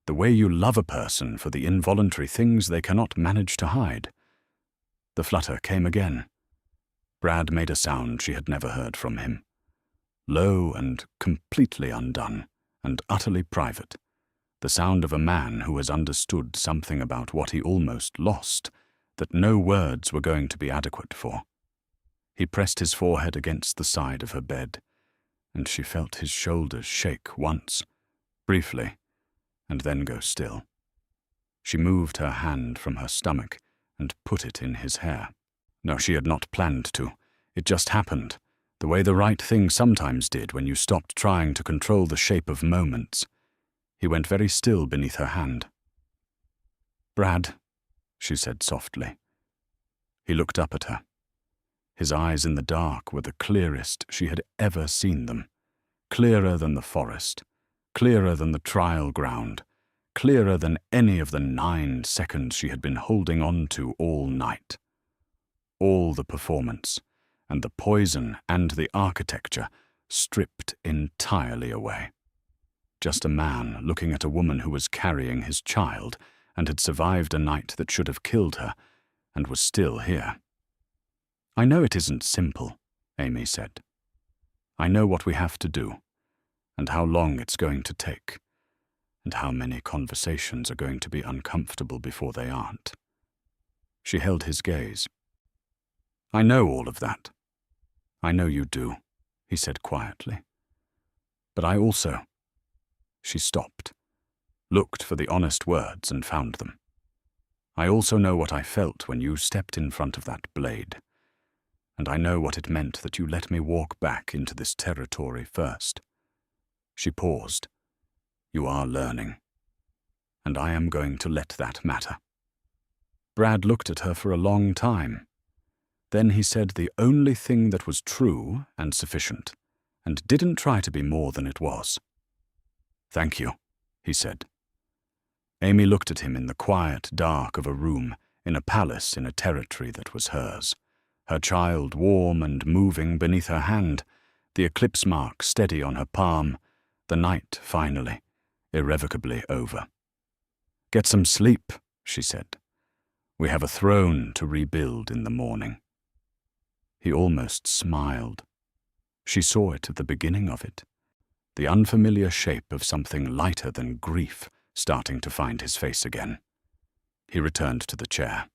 the way you love a person for the involuntary things they cannot manage to hide. The flutter came again. Brad made a sound she had never heard from him. Low and completely undone, and utterly private. The sound of a man who has understood something about what he almost lost, that no words were going to be adequate for. He pressed his forehead against the side of her bed, and she felt his shoulders shake once, briefly, and then go still. She moved her hand from her stomach and put it in his hair. No, she had not planned to. It just happened, the way the right thing sometimes did when you stopped trying to control the shape of moments. He went very still beneath her hand. "Brad," she said softly. He looked up at her. His eyes in the dark were the clearest she had ever seen them, clearer than the forest, clearer than the trial ground, clearer than any of the 9 seconds she had been holding on to all night. All the performance, and the poison and the architecture stripped entirely away. Just a man looking at a woman who was carrying his child and had survived a night that should have killed her, and was still here. "I know it isn't simple," Amy said. "I know what we have to do, and how long it's going to take, and how many conversations are going to be uncomfortable before they aren't." She held his gaze. "I know all of that. I know you do," he said quietly. "But I also—" She stopped, looked for the honest words and found them. "I also know what I felt when you stepped in front of that blade. And I know what it meant that you let me walk back into this territory first." She paused. "You are learning. And I am going to let that matter." Brad looked at her for a long time. Then he said the only thing that was true and sufficient, and didn't try to be more than it was. "Thank you," he said. Amy looked at him in the quiet dark of a room in a palace in a territory that was hers. Her child warm and moving beneath her hand, the eclipse mark steady on her palm, the night finally, irrevocably over. "Get some sleep," she said. "We have a throne to rebuild in the morning." He almost smiled. She saw it at the beginning of it, the unfamiliar shape of something lighter than grief starting to find his face again. He returned to the chair.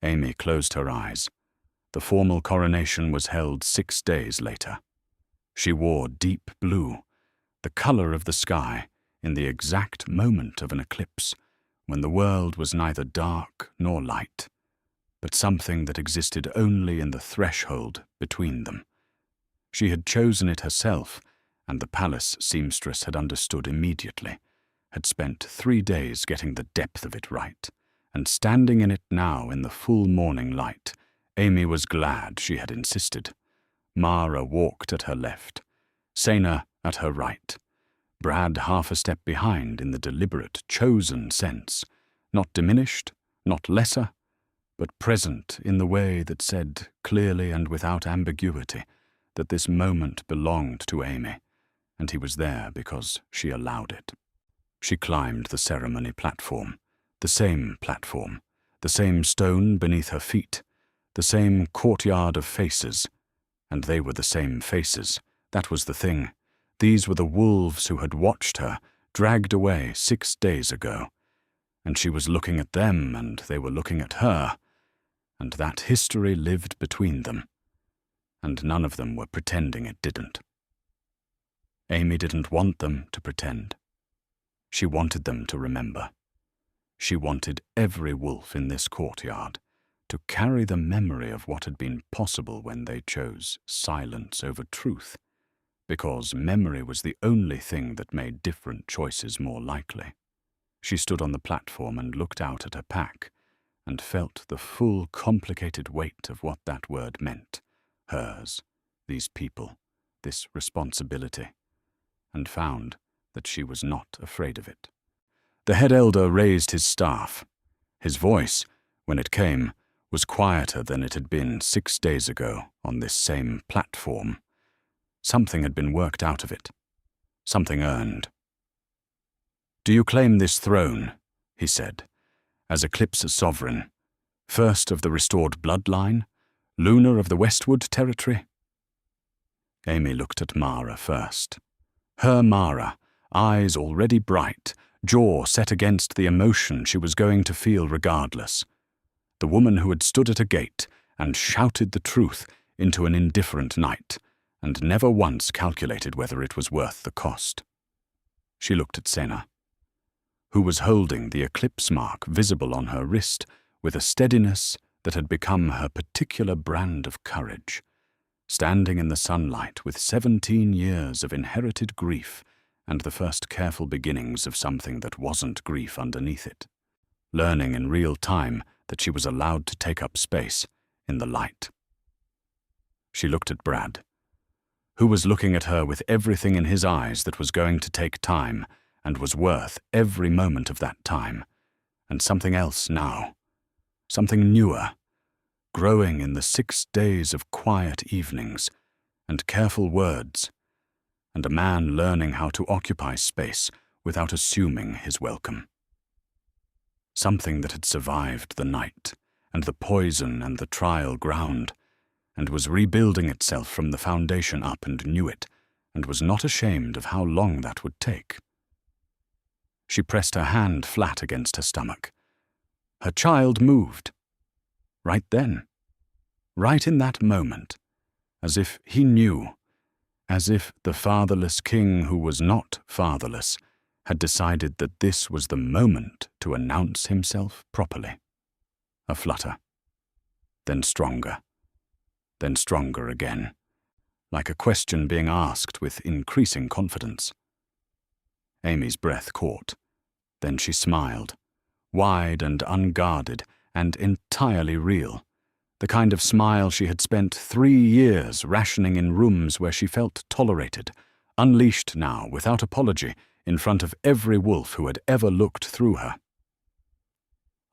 Amy closed her eyes. The formal coronation was held 6 days later. She wore deep blue, the color of the sky, in the exact moment of an eclipse, when the world was neither dark nor light, but something that existed only in the threshold between them. She had chosen it herself, and the palace seamstress had understood immediately, had spent 3 days getting the depth of it right, and standing in it now in the full morning light, Amy was glad she had insisted. Mara walked at her left, Sena at her right, Brad half a step behind in the deliberate, chosen sense, not diminished, not lesser, but present in the way that said clearly and without ambiguity that this moment belonged to Amy, and he was there because she allowed it. She climbed the ceremony platform, the same stone beneath her feet, the same courtyard of faces, and they were the same faces. That was the thing. These were the wolves who had watched her, dragged away 6 days ago, and she was looking at them, and they were looking at her, and that history lived between them, and none of them were pretending it didn't. Amy didn't want them to pretend. She wanted them to remember. She wanted every wolf in this courtyard to carry the memory of what had been possible when they chose silence over truth, because memory was the only thing that made different choices more likely. She stood on the platform and looked out at her pack, and felt the full, complicated weight of what that word meant. Hers, these people, this responsibility, and found that she was not afraid of it. The head elder raised his staff. His voice, when it came, was quieter than it had been 6 days ago on this same platform. Something had been worked out of it. Something earned. "Do you claim this throne," he said, "as Eclipse sovereign, first of the restored bloodline, Lunar of the Westwood territory?" Amy looked at Mara first. Her Mara, eyes already bright, jaw set against the emotion she was going to feel regardless. The woman who had stood at a gate and shouted the truth into an indifferent night, and never once calculated whether it was worth the cost. She looked at Senna, who was holding the eclipse mark visible on her wrist with a steadiness that had become her particular brand of courage, standing in the sunlight with 17 years of inherited grief and the first careful beginnings of something that wasn't grief underneath it, learning in real time that she was allowed to take up space in the light. She looked at Brad, who was looking at her with everything in his eyes that was going to take time and was worth every moment of that time, and something else now, something newer, growing in the 6 days of quiet evenings and careful words, and a man learning how to occupy space without assuming his welcome. Something that had survived the night and the poison and the trial ground, and was rebuilding itself from the foundation up and knew it, and was not ashamed of how long that would take. She pressed her hand flat against her stomach. Her child moved. Right then. Right in that moment. As if he knew. As if the fatherless king who was not fatherless had decided that this was the moment to announce himself properly. A flutter. Then stronger. Then stronger again, like a question being asked with increasing confidence. Amy's breath caught. Then she smiled, wide and unguarded and entirely real, the kind of smile she had spent 3 years rationing in rooms where she felt tolerated, unleashed now without apology in front of every wolf who had ever looked through her.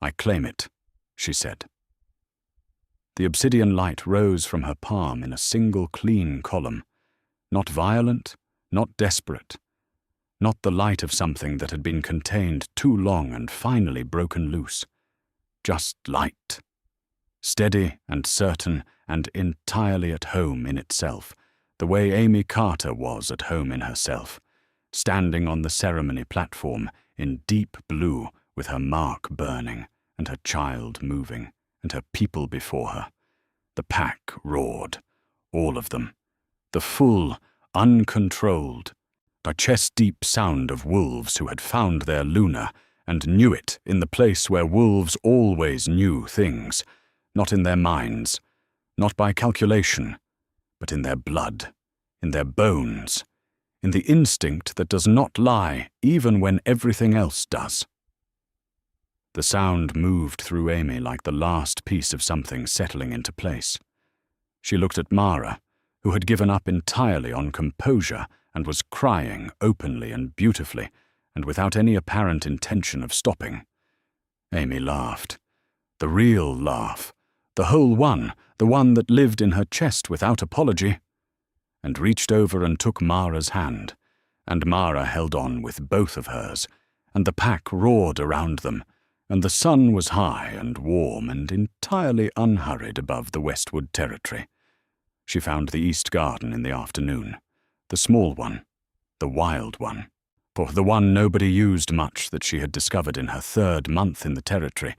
"I claim it," she said. The obsidian light rose from her palm in a single clean column, not violent, not desperate, not the light of something that had been contained too long and finally broken loose. Just light, steady and certain and entirely at home in itself, the way Amy Carter was at home in herself, standing on the ceremony platform in deep blue with her mark burning and her child moving, and her people before her. The pack roared, all of them, the full, uncontrolled, chest-deep sound of wolves who had found their Luna and knew it in the place where wolves always knew things, not in their minds, not by calculation, but in their blood, in their bones, in the instinct that does not lie even when everything else does. The sound moved through Amy like the last piece of something settling into place. She looked at Mara, who had given up entirely on composure and was crying openly and beautifully, and without any apparent intention of stopping. Amy laughed. The real laugh. The whole one, the one that lived in her chest without apology, and reached over and took Mara's hand, and Mara held on with both of hers, and the pack roared around them, and the sun was high and warm and entirely unhurried above the Westwood territory. She found the East Garden in the afternoon, the small one, the wild one, for the one nobody used much that she had discovered in her 3rd month in the territory,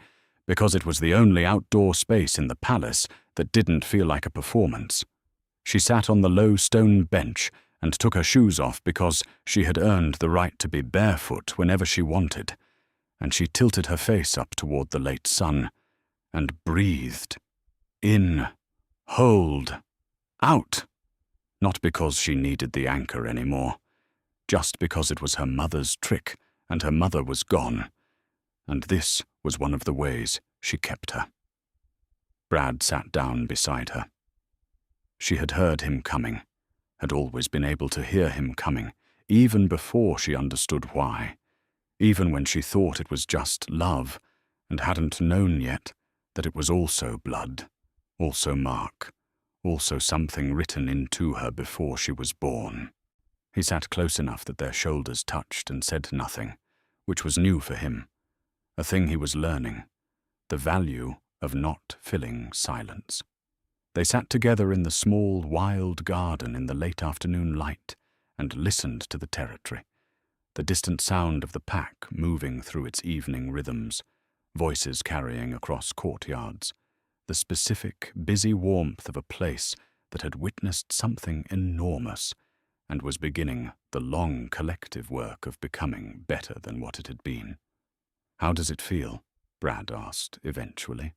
because it was the only outdoor space in the palace that didn't feel like a performance. She sat on the low stone bench and took her shoes off because she had earned the right to be barefoot whenever she wanted, and she tilted her face up toward the late sun and breathed. In, hold, out. Not because she needed the anchor anymore, just because it was her mother's trick and her mother was gone, and this was one of the ways she kept her. Brad sat down beside her. She had heard him coming, had always been able to hear him coming, even before she understood why, even when she thought it was just love and hadn't known yet that it was also blood, also Mark, also something written into her before she was born. He sat close enough that their shoulders touched and said nothing, which was new for him, a thing he was learning, the value of not filling silence. They sat together in the small, wild garden in the late afternoon light and listened to the territory, the distant sound of the pack moving through its evening rhythms, voices carrying across courtyards, the specific, busy warmth of a place that had witnessed something enormous and was beginning the long collective work of becoming better than what it had been. "How does it feel?" Brad asked eventually.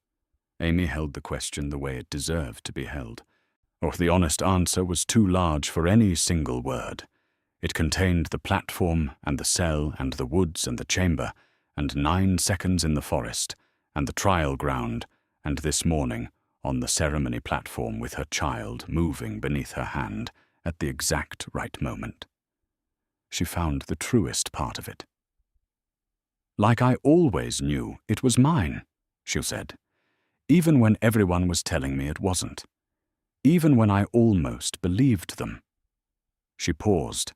Amy held the question the way it deserved to be held, or the honest answer was too large for any single word. It contained the platform and the cell and the woods and the chamber, and 9 seconds in the forest, and the trial ground, and this morning on the ceremony platform with her child moving beneath her hand at the exact right moment. She found the truest part of it. "Like I always knew it was mine," she said, "even when everyone was telling me it wasn't, even when I almost believed them." She paused,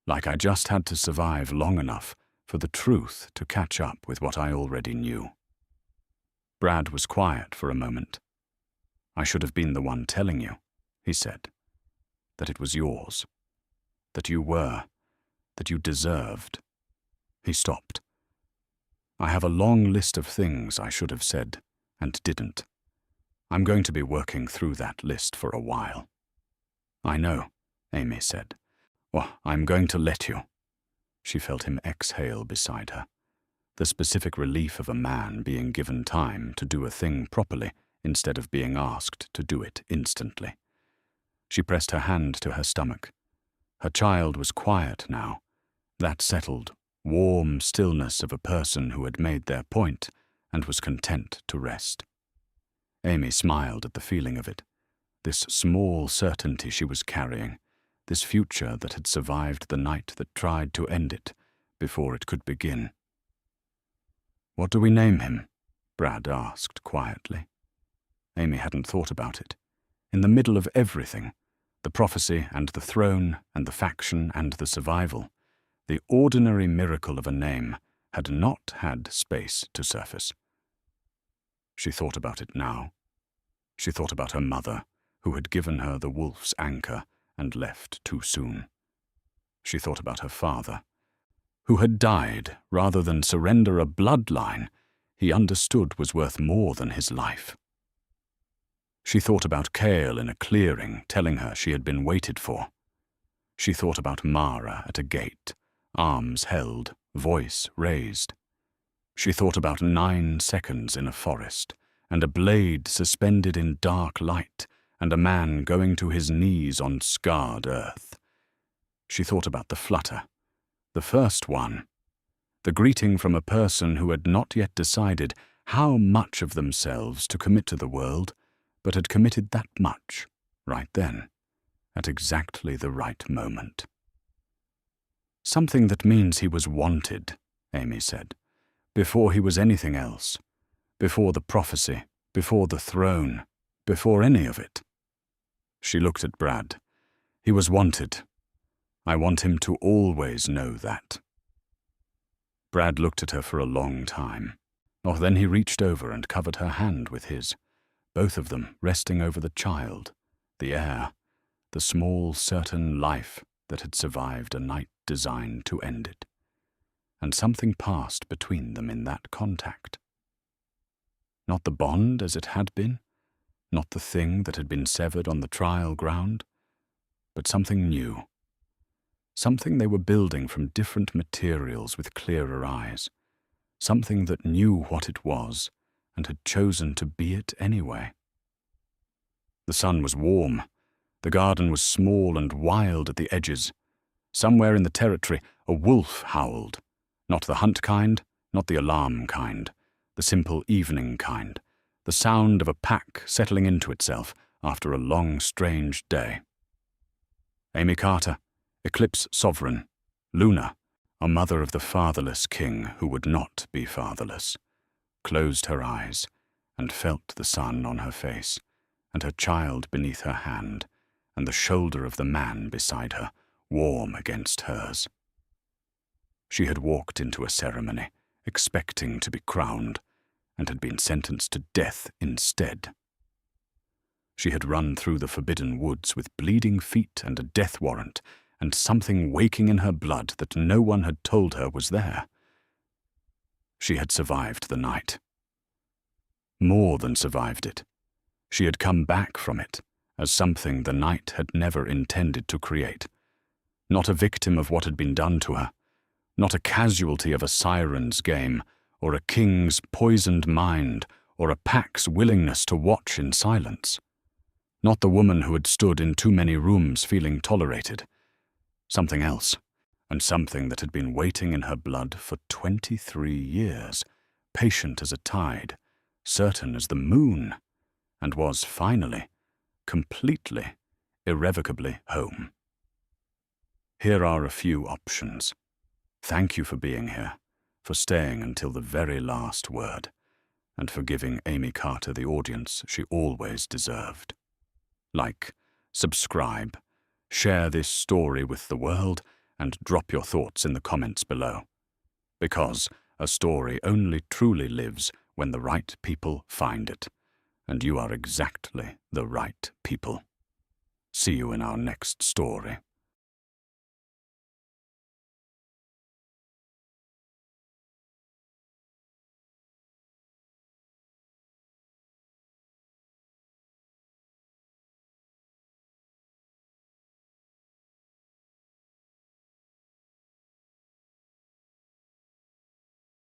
like I just had to survive long enough for the truth to catch up with what I already knew. Brad was quiet for a moment. "I should have been the one telling you," he said, "that it was yours, that you were, that you deserved." He stopped. "I have a long list of things I should have said and didn't. I'm going to be working through that list for a while." "I know," Amy said. "Well, I'm going to let you." She felt him exhale beside her, the specific relief of a man being given time to do a thing properly instead of being asked to do it instantly. She pressed her hand to her stomach. Her child was quiet now, that settled, warm stillness of a person who had made their point and was content to rest. Amy smiled at the feeling of it, this small certainty she was carrying, this future that had survived the night that tried to end it before it could begin. "What do we name him?" Brad asked quietly. Amy hadn't thought about it. In the middle of everything, the prophecy and the throne and the faction and the survival, the ordinary miracle of a name had not had space to surface. She thought about it now. She thought about her mother, who had given her the wolf's anchor and left too soon. She thought about her father, who had died rather than surrender a bloodline he understood was worth more than his life. She thought about Cale in a clearing telling her she had been waited for. She thought about Mara at a gate, arms held, voice raised. She thought about 9 seconds in a forest, and a blade suspended in dark light, and a man going to his knees on scarred earth. She thought about the flutter, the first one, the greeting from a person who had not yet decided how much of themselves to commit to the world, but had committed that much right then. at exactly the right moment. "Something that means he was wanted," Amy said, "before he was anything else, before the prophecy, before the throne, before any of it." She looked at Brad. "He was wanted. I want him to always know that." Brad looked at her for a long time. Then he reached over and covered her hand with his, both of them resting over the child, the air, the small, certain life that had survived a night designed to end it. And something passed between them in that contact. Not the bond as it had been, not the thing that had been severed on the trial ground, but something new. Something they were building from different materials with clearer eyes. Something that knew what it was and had chosen to be it anyway. The sun was warm. The garden was small and wild at the edges. Somewhere in the territory, a wolf howled. Not the hunt kind, not the alarm kind, the simple evening kind, the sound of a pack settling into itself after a long, strange day. Amy Carter, Eclipse Sovereign, Luna, a mother of the fatherless king who would not be fatherless, closed her eyes and felt the sun on her face, and her child beneath her hand, and the shoulder of the man beside her, warm against hers. She had walked into a ceremony, expecting to be crowned, and had been sentenced to death instead. She had run through the forbidden woods with bleeding feet and a death warrant, and something waking in her blood that no one had told her was there. She had survived the night. More than survived it. She had come back from it as something the night had never intended to create. Not a victim of what had been done to her, not a casualty of a siren's game, or a king's poisoned mind, or a pack's willingness to watch in silence. Not the woman who had stood in too many rooms feeling tolerated. Something else, and something that had been waiting in her blood for 23 years, patient as a tide, certain as the moon, and was finally, completely, irrevocably home. Here are a few options. Thank you for being here, for staying until the very last word, and for giving Amy Carter the audience she always deserved. Like, subscribe, share this story with the world, and drop your thoughts in the comments below. Because a story only truly lives when the right people find it, and you are exactly the right people. See you in our next story.